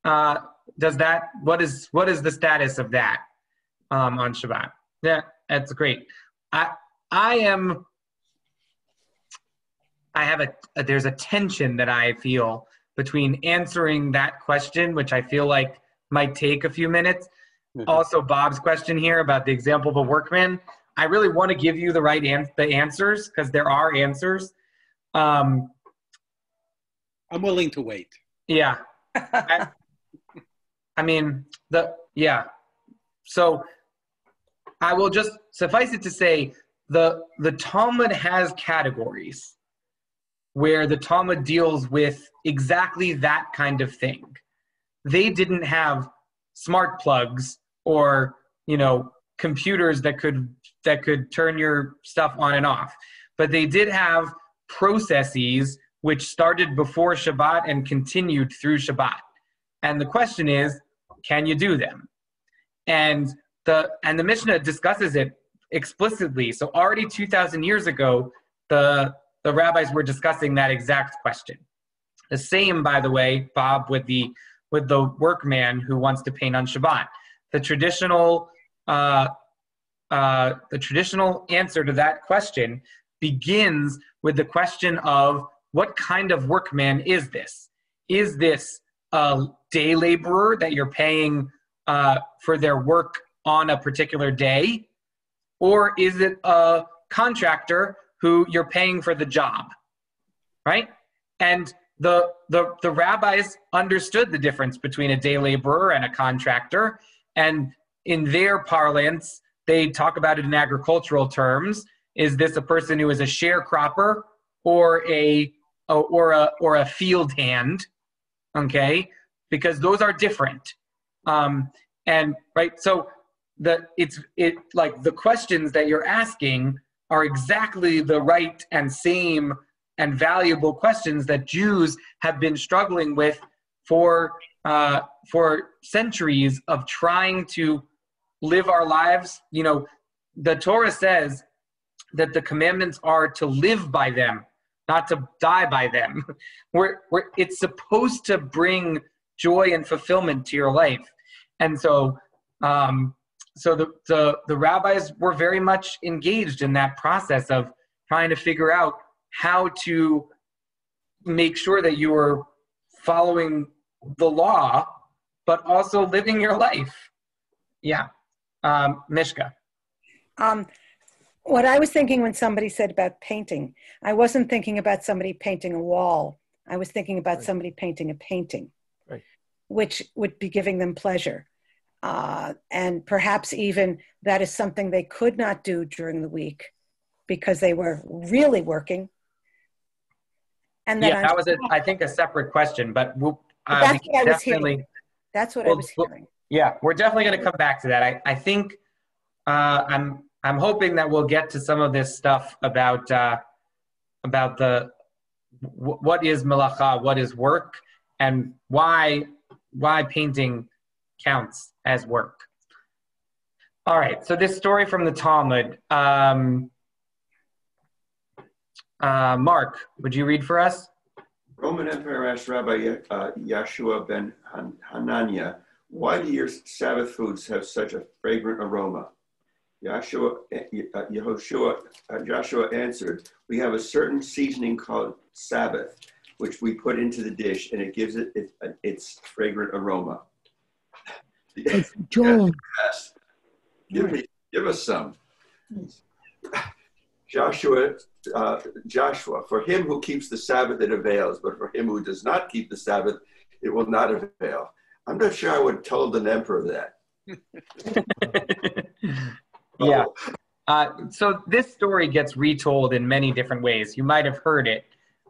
What is the status of that on Shabbat? Yeah, that's great. There's a tension that I feel between answering that question, which I feel like might take a few minutes. Mm-hmm. Also, Bob's question here about the example of a workman. I really want to give you the answers because there are answers. I'm willing to wait. Yeah. So I will just suffice it to say the Talmud has categories where the Talmud deals with exactly that kind of thing. They didn't have smart plugs or, computers that could turn your stuff on and off. But they did have processes which started before Shabbat and continued through Shabbat. And the question is, can you do them? And the Mishnah discusses it explicitly. So already 2,000 years ago, the rabbis were discussing that exact question. The same, by the way, Bob, with the workman who wants to paint on Shabbat. The traditional answer to that question begins with the question of what kind of workman is this? Is this a day laborer that you're paying for their work on a particular day? Or is it a contractor who you're paying for the job, right? And the rabbis understood the difference between a day laborer and a contractor. And in their parlance, they talk about it in agricultural terms. Is this a person who is a sharecropper or a or a field hand, okay? Because those are different. And right, so like the questions that you're asking are exactly the right and same and valuable questions that Jews have been struggling with for centuries of trying to live our lives. You know, the Torah says that the commandments are to live by them, not to die by them. It's supposed to bring joy and fulfillment to your life. And so the rabbis were very much engaged in that process of trying to figure out how to make sure that you were following the law, but also living your life. Yeah. Mishka. What I was thinking when somebody said about painting, I wasn't thinking about somebody painting a wall. I was thinking about somebody painting a painting, which would be giving them pleasure. And perhaps even that is something they could not do during the week because they were really working. And then that was, I think, a separate question, but that's what I was hearing. That's what I was hearing. Yeah, we're definitely going to come back to that. I think I'm hoping that we'll get to some of this stuff about what is melacha, what is work, and why painting counts as work. All right, so this story from the Talmud. Mark, would you read for us? Roman Emperor asked Rabbi Yeshua ben Hananiah, why do your Sabbath foods have such a fragrant aroma? Joshua answered, we have a certain seasoning called Sabbath, which we put into the dish, and it gives it its fragrant aroma. John. Give us some. Joshua, for him who keeps the Sabbath, it avails, but for him who does not keep the Sabbath, it will not avail. I'm not sure I would have told an emperor that. Yeah. So this story gets retold in many different ways. You might have heard it.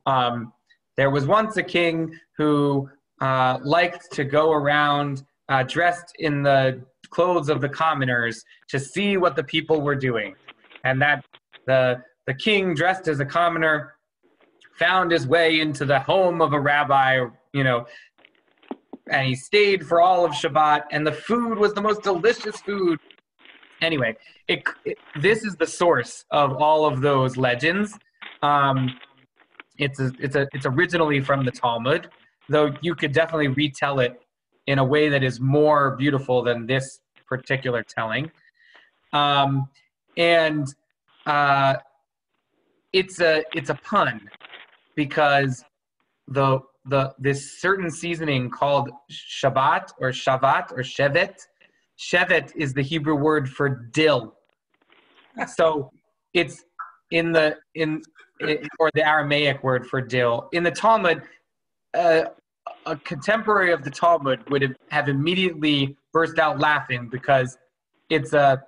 There was once a king who liked to go around dressed in the clothes of the commoners to see what the people were doing. And that the king, dressed as a commoner, found his way into the home of a rabbi, and he stayed for all of Shabbat, and the food was the most delicious food. Anyway, this is the source of all of those legends. It's originally from the Talmud, though you could definitely retell it in a way that is more beautiful than this particular telling. It's a pun because this certain seasoning called Shabbat or Shavat or Shevet. Shevet is the Hebrew word for dill. So it's or the Aramaic word for dill. In the Talmud, a contemporary of the Talmud would have immediately burst out laughing because it's a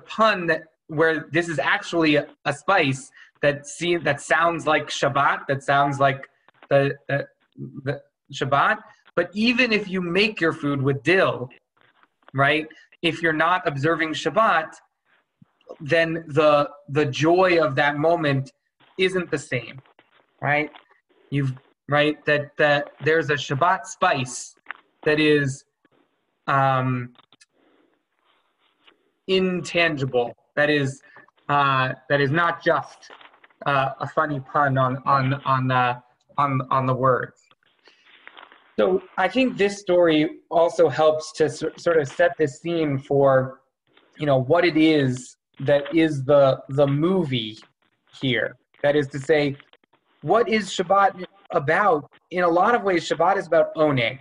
pun where this is actually a spice that sounds like Shabbat, that sounds like the Shabbat. But even if you make your food with dill, right? If you're not observing Shabbat, then the joy of that moment isn't the same, right? That there's a Shabbat spice that is intangible. That is not just a funny pun on the words. So I think this story also helps to sort of set the scene for, what it is that is the movie here. That is to say, what is Shabbat about? In a lot of ways, Shabbat is about oneg,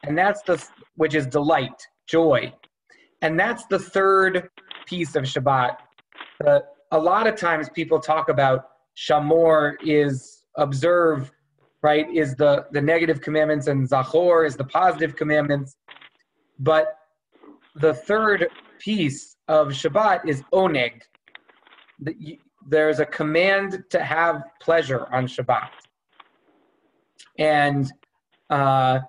and which is delight, joy, and that's the third piece of Shabbat. A lot of times people talk about shamor is observe, right, is the negative commandments, and zachor is the positive commandments. But the third piece of Shabbat is oneg, there's a command to have pleasure on Shabbat, and that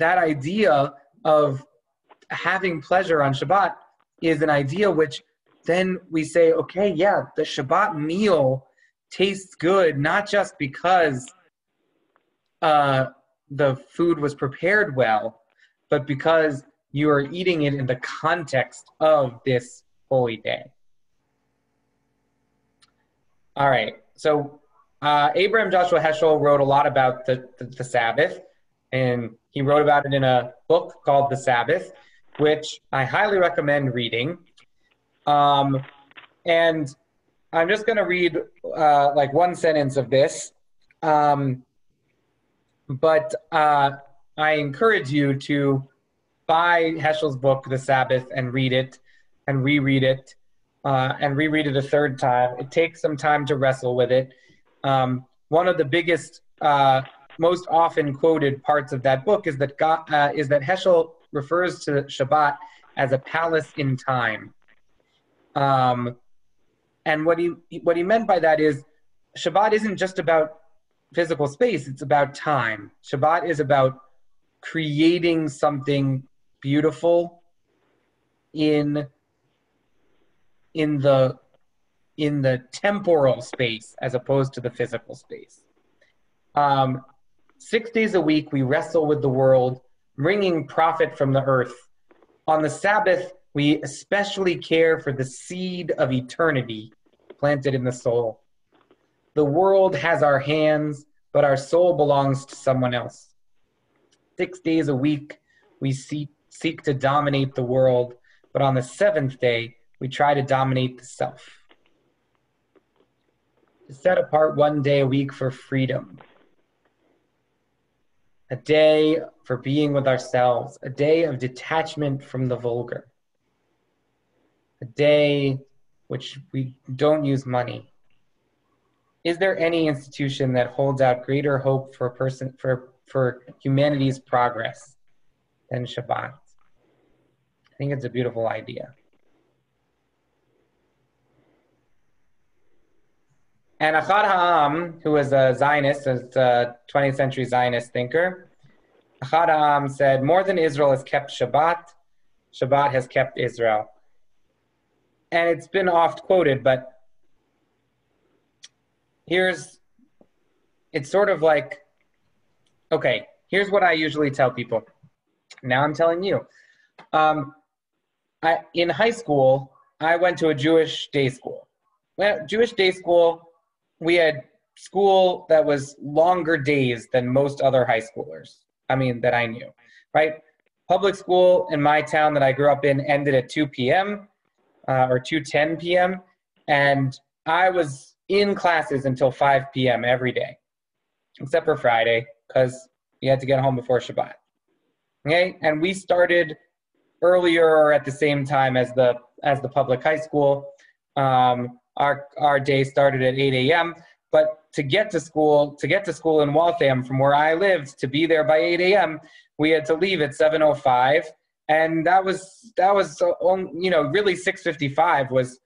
idea of having pleasure on Shabbat is an idea which then we say, okay, yeah, the Shabbat meal tastes good, not just because the food was prepared well, but because you are eating it in the context of this holy day. All right, so Abraham Joshua Heschel wrote a lot about the Sabbath, and he wrote about it in a book called The Sabbath, which I highly recommend reading. And I'm just going to read like one sentence of this, but I encourage you to buy Heschel's book, The Sabbath, and read it and reread it a third time. It takes some time to wrestle with it. One of the biggest, most often quoted parts of that book is that Heschel refers to Shabbat as a palace in time. And what he meant by that is Shabbat isn't just about physical space, it's about time. Shabbat is about creating something beautiful in the temporal space as opposed to the physical space. 6 days a week we wrestle with the world, wringing profit from the earth. On the Sabbath, we especially care for the seed of eternity planted in the soul. The world has our hands, but our soul belongs to someone else. 6 days a week, we seek to dominate the world, but on the seventh day, we try to dominate the self. To set apart 1 day a week for freedom. A day for being with ourselves, a day of detachment from the vulgar. A day which we don't use money. Is there any institution that holds out greater hope for humanity's progress than Shabbat? I think it's a beautiful idea. And Achad Ha'am, who was a Zionist, a 20th century Zionist thinker, Achad Ha'am said, more than Israel has kept Shabbat, Shabbat has kept Israel. And it's been oft quoted, but it's sort of like, okay, here's what I usually tell people. Now I'm telling you. In high school, I went to a Jewish day school. Well, Jewish day school, we had school that was longer days than most other high schoolers. That I knew, right? Public school in my town that I grew up in ended at 2 p.m. Or 2:10 p.m. And I was in classes until 5 p.m. every day, except for Friday, because you had to get home before Shabbat. Okay, and we started earlier or at the same time as the public high school. Our day started at 8 a.m. But to get to school in Waltham from where I lived, to be there by 8 a.m., we had to leave at 7:05, and that was really 6:55 was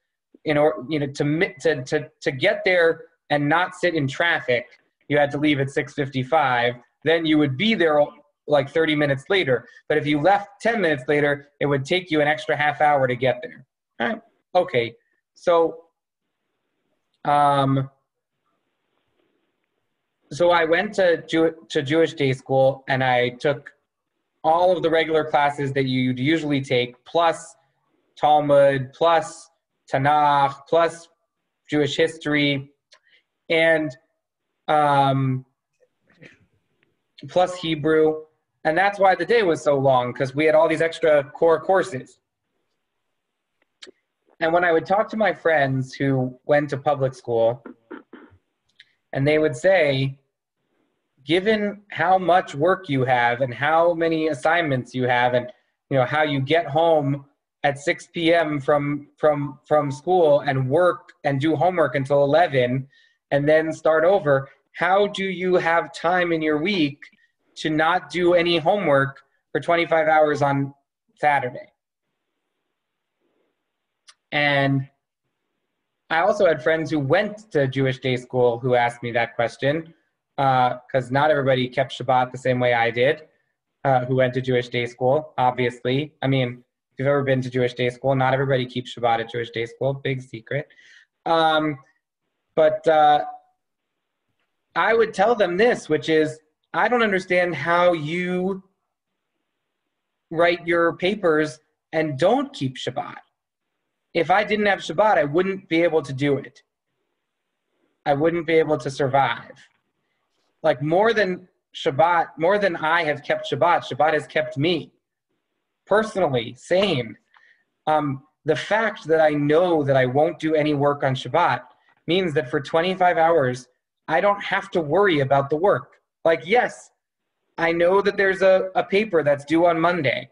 to get there and not sit in traffic. You had to leave at 6:55. Then you would be there like 30 minutes later. But if you left 10 minutes later, it would take you an extra half hour to get there. All right. Okay, so So I went to Jewish day school, and I took all of the regular classes that you'd usually take, plus Talmud, plus Tanakh, plus Jewish history, and plus Hebrew. And that's why the day was so long, because we had all these extra core courses. And when I would talk to my friends who went to public school, and they would say, given how much work you have and how many assignments you have, and how you get home at 6 p.m. from school and work and do homework until 11 and then start over, how do you have time in your week to not do any homework for 25 hours on Saturday? And I also had friends who went to Jewish day school who asked me that question, because not everybody kept Shabbat the same way I did, who went to Jewish day school, obviously. I mean, if you've ever been to Jewish day school, not everybody keeps Shabbat at Jewish day school, big secret. But I would tell them this, which is, I don't understand how you write your papers and don't keep Shabbat. If I didn't have Shabbat, I wouldn't be able to do it. I wouldn't be able to survive. Like more than Shabbat, more than I have kept Shabbat, Shabbat has kept me. Personally, same. The fact that I know that I won't do any work on Shabbat means that for 25 hours, I don't have to worry about the work. Like, yes, I know that there's a paper that's due on Monday.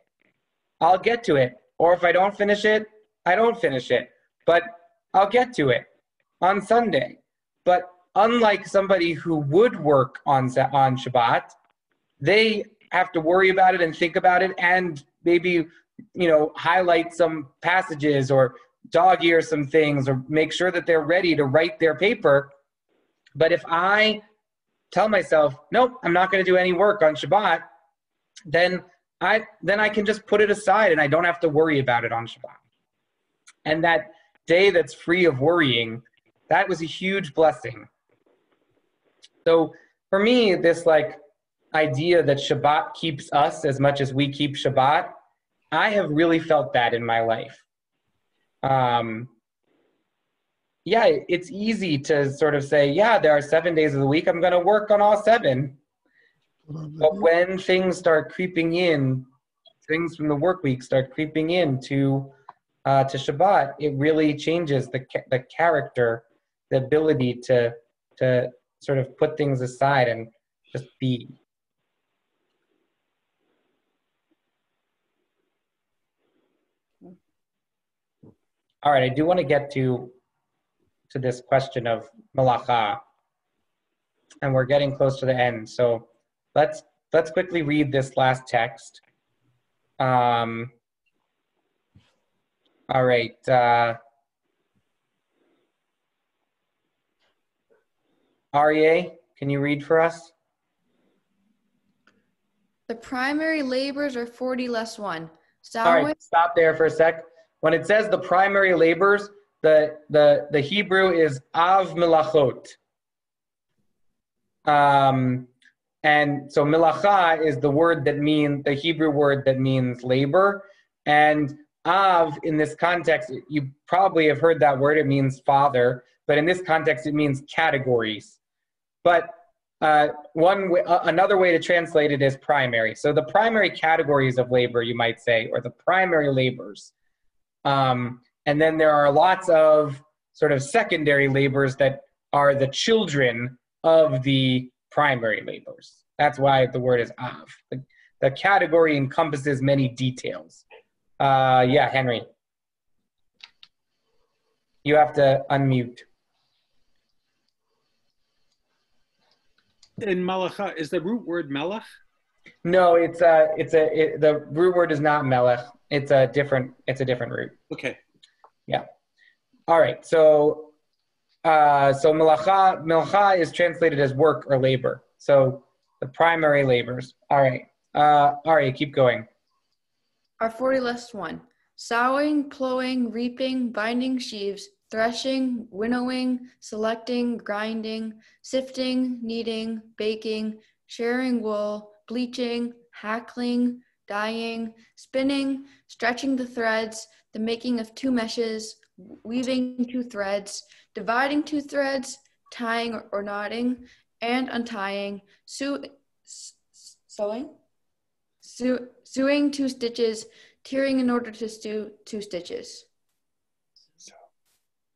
I'll get to it. Or if I don't finish it, I don't finish it. But I'll get to it on Sunday. But unlike somebody who would work on Shabbat, they have to worry about it and think about it and maybe, highlight some passages or dog-ear some things or make sure that they're ready to write their paper. But if I tell myself, nope, I'm not going to do any work on Shabbat, then I can just put it aside and I don't have to worry about it on Shabbat. And that day that's free of worrying, that was a huge blessing. So for me, this idea that Shabbat keeps us as much as we keep Shabbat, I have really felt that in my life. It's easy to sort of say, there are 7 days of the week, I'm going to work on all 7. But when things start creeping in, things from the work week start creeping in to Shabbat, it really changes the character, the ability to sort of put things aside and just be. All right, I do want to get to this question of malacha, and we're getting close to the end. So let's quickly read this last text. All right. Aryeh, can you read for us? The primary labors are 40 less 1. All right, stop there for a sec. When it says the primary labors, the Hebrew is av milachot. And so milacha is the Hebrew word that means labor. And av, in this context, you probably have heard that word, it means father, but in this context, it means categories. But another way to translate it is primary. So the primary categories of labor, you might say, or the primary labors. And then there are lots of sort of secondary labors that are the children of the primary labors. That's why the word is av. The category encompasses many details. Henry. You have to unmute. In malacha, is the root word melech? No, the root word is not melech. It's a different root. Okay. Yeah. All right. So melacha is translated as work or labor. So the primary labors. All right. Ari, keep going. Are 40 less 1. Sowing, plowing, reaping, binding sheaves, threshing, winnowing, selecting, grinding, sifting, kneading, baking, sharing wool, bleaching, hackling, dyeing, spinning, stretching the threads, the making of 2 meshes, weaving 2 threads, dividing 2 threads, tying or knotting, and untying, sewing 2 stitches, tearing in order to sew 2 stitches.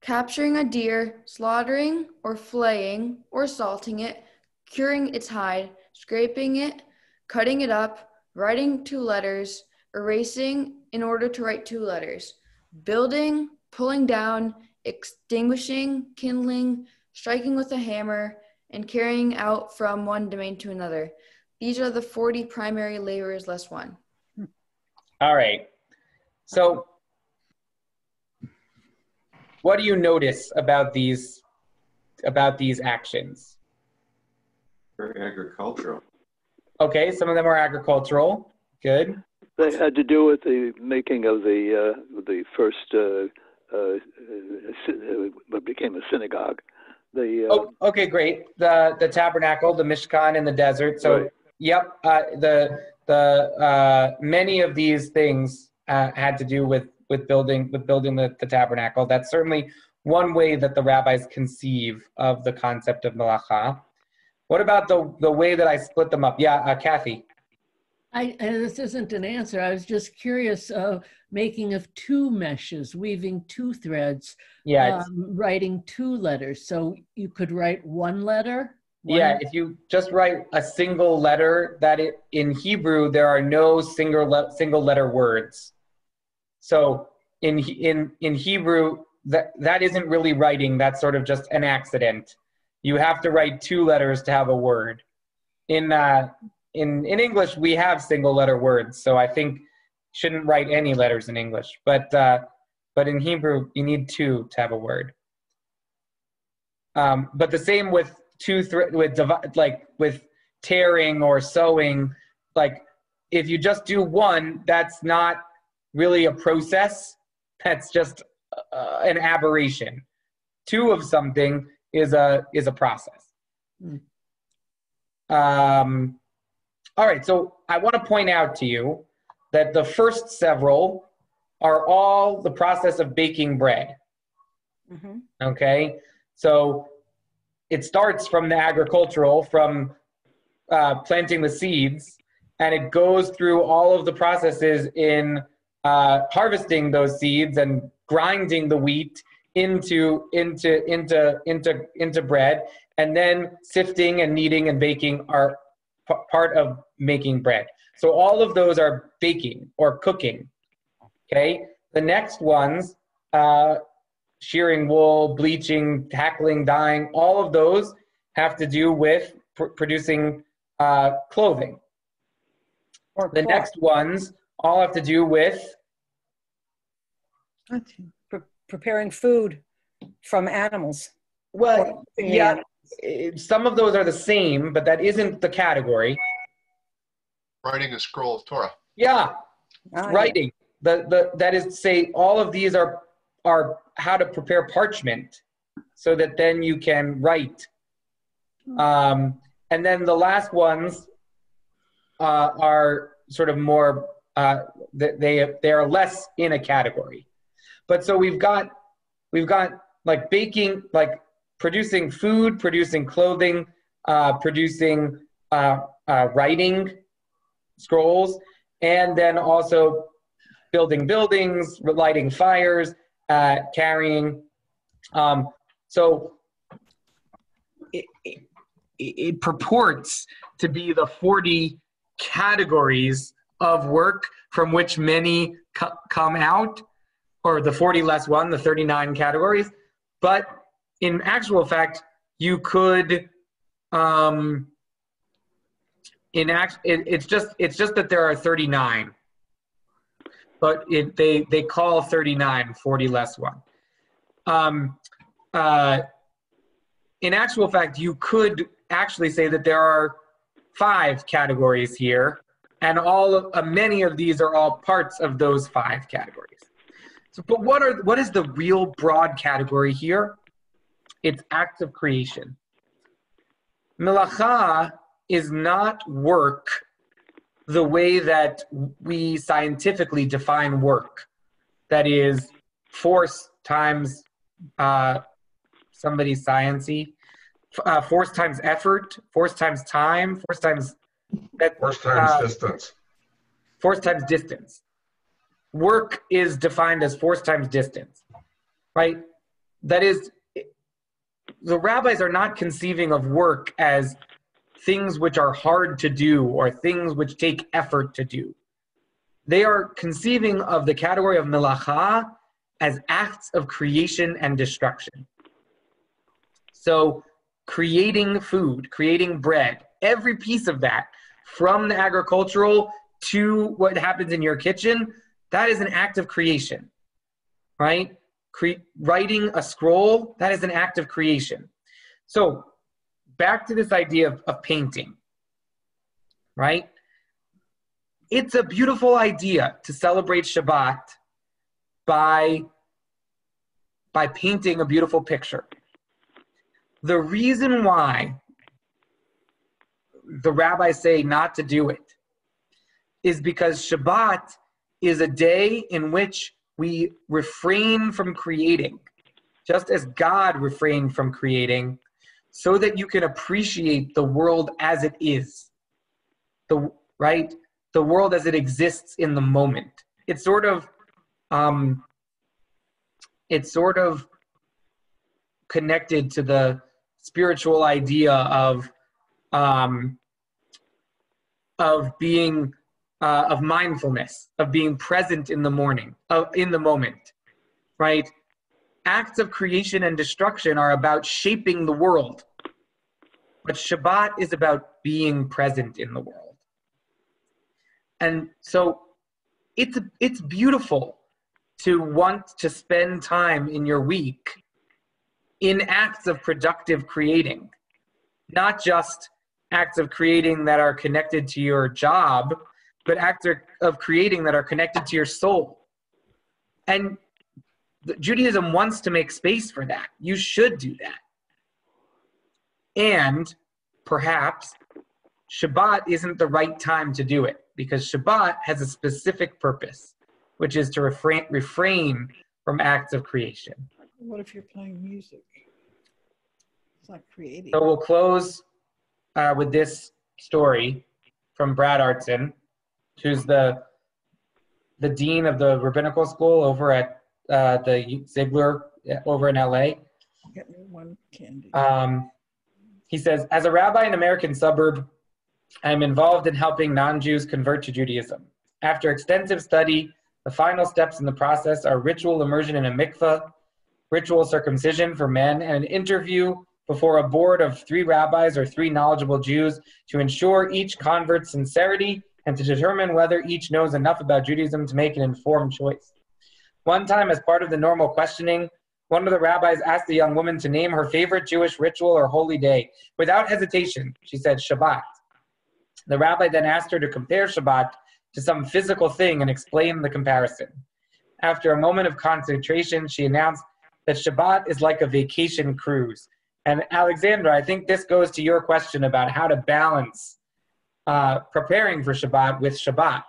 Capturing a deer, slaughtering or flaying or salting it, curing its hide, scraping it, cutting it up, writing 2 letters, erasing in order to write 2 letters, building, pulling down, extinguishing, kindling, striking with a hammer, and carrying out from one domain to another. These are the 40 primary labors less 1. All right. So what do you notice about these actions? Very agricultural. Okay, some of them are agricultural. Good. They had to do with the making of the first what became a synagogue. Okay, great. The tabernacle, the Mishkan in the desert. So, right. Yep. Many of these things had to do with building the tabernacle. That's certainly one way that the rabbis conceive of the concept of melacha. What about the way that I split them up? Yeah, Kathy. This isn't an answer. I was just curious of making of two meshes, weaving two threads, writing two letters. So you could write one letter. If you just write a single letter, in Hebrew there are no single letter words. So in Hebrew that isn't really writing. That's sort of just an accident. You have to write two letters to have a word. In English, we have single letter words, so I think shouldn't write any letters in English. But in Hebrew, you need two to have a word. But the same with with tearing or sewing. Like if you just do one, that's not really a process. That's just an aberration. Two of something is a process. All right, so I want to point out to you that the first several are all the process of baking bread. Mm-hmm. Okay, so it starts from the agricultural, from planting the seeds, and it goes through all of the processes in harvesting those seeds and grinding the wheat into bread, and then sifting and kneading and baking are part of making bread. So all of those are baking or cooking. Okay, the next ones, shearing wool, bleaching, hackling, dyeing, all of those have to do with producing clothing. The next ones all have to do with preparing food from animals. Well, yeah, some of those are the same, but that isn't the category. Writing a scroll of Torah. Yeah, writing. That is to say, all of these are how to prepare parchment so that then you can write. And then the last ones are sort of more, they are less in a category. But so we've got like baking, like producing food, producing clothing, producing writing scrolls, and then also building buildings, lighting fires, carrying. So it purports to be the 40 categories of work from which many come out, or the 40 less one, the 39 categories. But in actual fact, you could, it's just that there are 39, but they call 39 40 less one. In actual fact, you could actually say that there are 5 categories here, and many of these are all parts of those 5 categories. So, but what is the real broad category here? It's acts of creation. Melacha is not work the way that we scientifically define work. That is, force times somebody's science-y, force times effort, force times time, force times distance. Force times distance. Work is defined as force times distance, right? That is, the rabbis are not conceiving of work as things which are hard to do or things which take effort to do. They are conceiving of the category of melacha as acts of creation and destruction. So creating food, creating bread, every piece of that, from the agricultural to what happens in your kitchen, that is an act of creation, right? writing a scroll, that is an act of creation. So back to this idea of painting, right? It's a beautiful idea to celebrate Shabbat by painting a beautiful picture. The reason why the rabbis say not to do it is because Shabbat is a day in which we refrain from creating, just as God refrained from creating, so that you can appreciate the world as it is, the world as it exists in the moment. It's sort of connected to the spiritual idea of being of mindfulness, of being present in the moment, right? Acts of creation and destruction are about shaping the world, but Shabbat is about being present in the world. And so it's beautiful to want to spend time in your week in acts of productive creating, not just acts of creating that are connected to your job, but acts of creating that are connected to your soul. And Judaism wants to make space for that. You should do that. And perhaps Shabbat isn't the right time to do it, because Shabbat has a specific purpose, which is to refrain from acts of creation. What if you're playing music? It's not creating. So we'll close with this story from Brad Artson, who's the dean of the rabbinical school over at the Ziegler over in LA. Get me one candy. He says, as a rabbi in an American suburb, I am involved in helping non-Jews convert to Judaism. After extensive study, the final steps in the process are ritual immersion in a mikveh, ritual circumcision for men, and an interview before a board of 3 rabbis or 3 knowledgeable Jews to ensure each convert's sincerity and to determine whether each knows enough about Judaism to make an informed choice. One time, as part of the normal questioning, one of the rabbis asked the young woman to name her favorite Jewish ritual or holy day. Without hesitation, she said Shabbat. The rabbi then asked her to compare Shabbat to some physical thing and explain the comparison. After a moment of concentration, she announced that Shabbat is like a vacation cruise. And Alexandra, I think this goes to your question about how to balance preparing for Shabbat with Shabbat.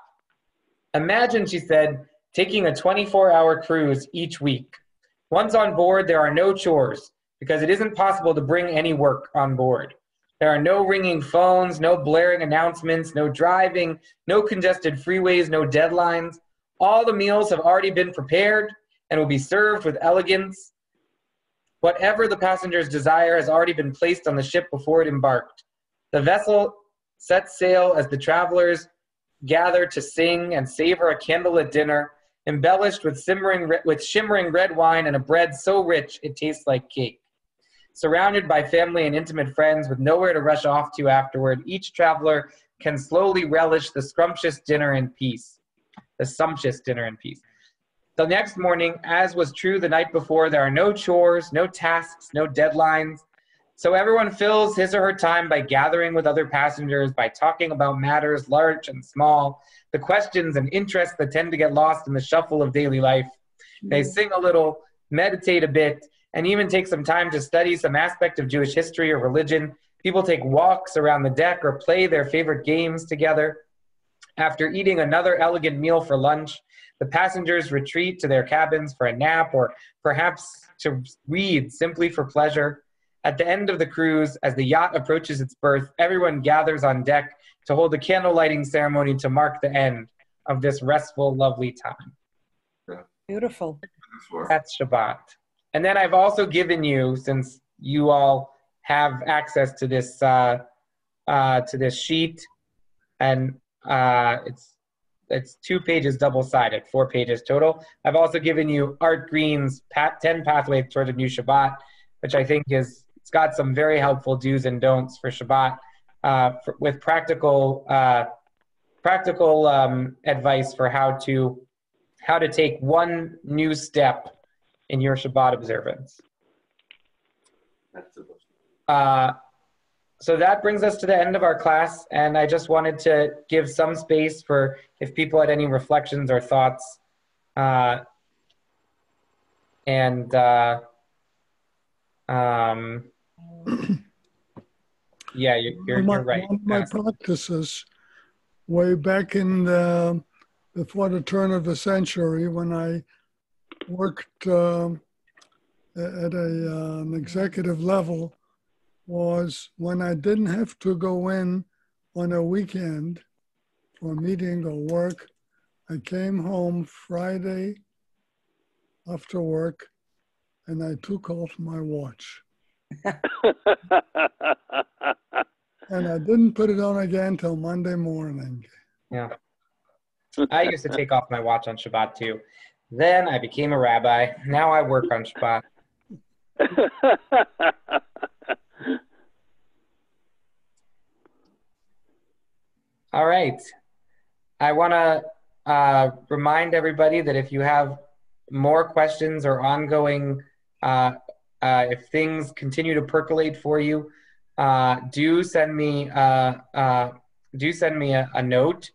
Imagine, she said, taking a 24-hour cruise each week. Once on board, there are no chores because it isn't possible to bring any work on board. There are no ringing phones, no blaring announcements, no driving, no congested freeways, no deadlines. All the meals have already been prepared and will be served with elegance. Whatever the passengers desire has already been placed on the ship before it embarked. The vessel sets sail as the travelers gather to sing and savor a candlelit dinner, embellished with shimmering red wine and a bread so rich it tastes like cake. Surrounded by family and intimate friends with nowhere to rush off to afterward, each traveler can slowly relish the sumptuous dinner in peace. The next morning, as was true the night before, there are no chores, no tasks, no deadlines. So everyone fills his or her time by gathering with other passengers, by talking about matters large and small, the questions and interests that tend to get lost in the shuffle of daily life. They sing a little, meditate a bit, and even take some time to study some aspect of Jewish history or religion. People take walks around the deck or play their favorite games together. After eating another elegant meal for lunch, the passengers retreat to their cabins for a nap or perhaps to read simply for pleasure. At the end of the cruise, as the yacht approaches its berth, everyone gathers on deck to hold a candle lighting ceremony to mark the end of this restful, lovely time. Beautiful. That's Shabbat. And then I've also given you, since you all have access to this sheet, and it's 2 pages double-sided, 4 pages total. I've also given you Art Green's 10 Pathways Towards a New Shabbat, which I think it's got some very helpful do's and don'ts for Shabbat, with practical advice for how to take one new step in your Shabbat observance. So that brings us to the end of our class, and I just wanted to give some space for if people had any reflections or thoughts. Yeah, you're right. One of my practices way back in before the turn of the century, when I worked at an executive level, was when I didn't have to go in on a weekend for a meeting or work. I came home Friday after work and I took off my watch. And I didn't put it on again till Monday morning. Yeah. I used to take off my watch on Shabbat too. Then I became a rabbi. Now I work on Shabbat. All right. I want to remind everybody that if you have more questions or ongoing, if things continue to percolate for you, do send me a note,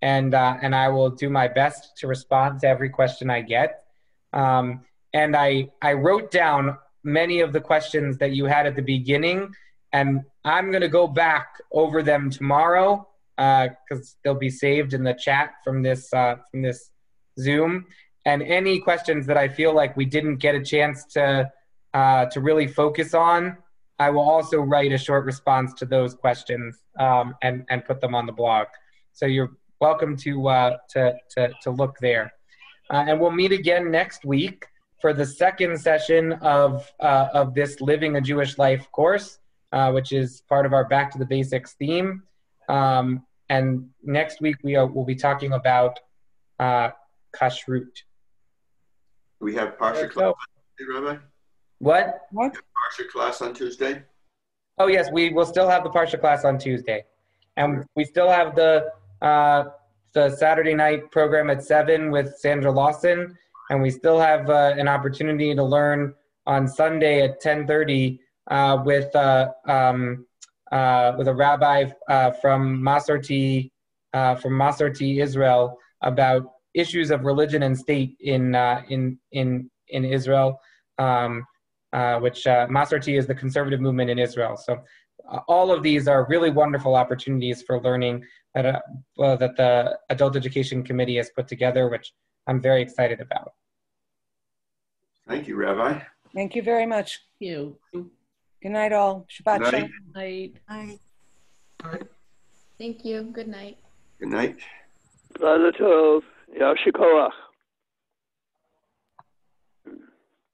and I will do my best to respond to every question I get. And I wrote down many of the questions that you had at the beginning, and I'm going to go back over them tomorrow because they'll be saved in the chat from this Zoom. And any questions that I feel like we didn't get a chance to really focus on, I will also write a short response to those questions and put them on the blog. So you're welcome to look there. And we'll meet again next week for the second session of this Living a Jewish Life course, which is part of our Back to the Basics theme. And next week we'll be talking about kashrut. We have Parsha class on Tuesday, Rabbi? What? We have Parsha class on Tuesday? Oh yes, we will still have the Parsha class on Tuesday. And we still have the Saturday night program at 7 with Sandra Lawson. And we still have an opportunity to learn on Sunday at 10:30 with a rabbi from Masorti Israel about issues of religion and state in Israel, which Masorti is the conservative movement in Israel. So all of these are really wonderful opportunities for learning that the Adult Education Committee has put together, which I'm very excited about. Thank you, Rabbi. Thank you very much. Thank you. Good night, all. Shabbat Good shalom. Night. Night. Thank you. Good night. Good night. Yashikoach.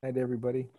Night, everybody.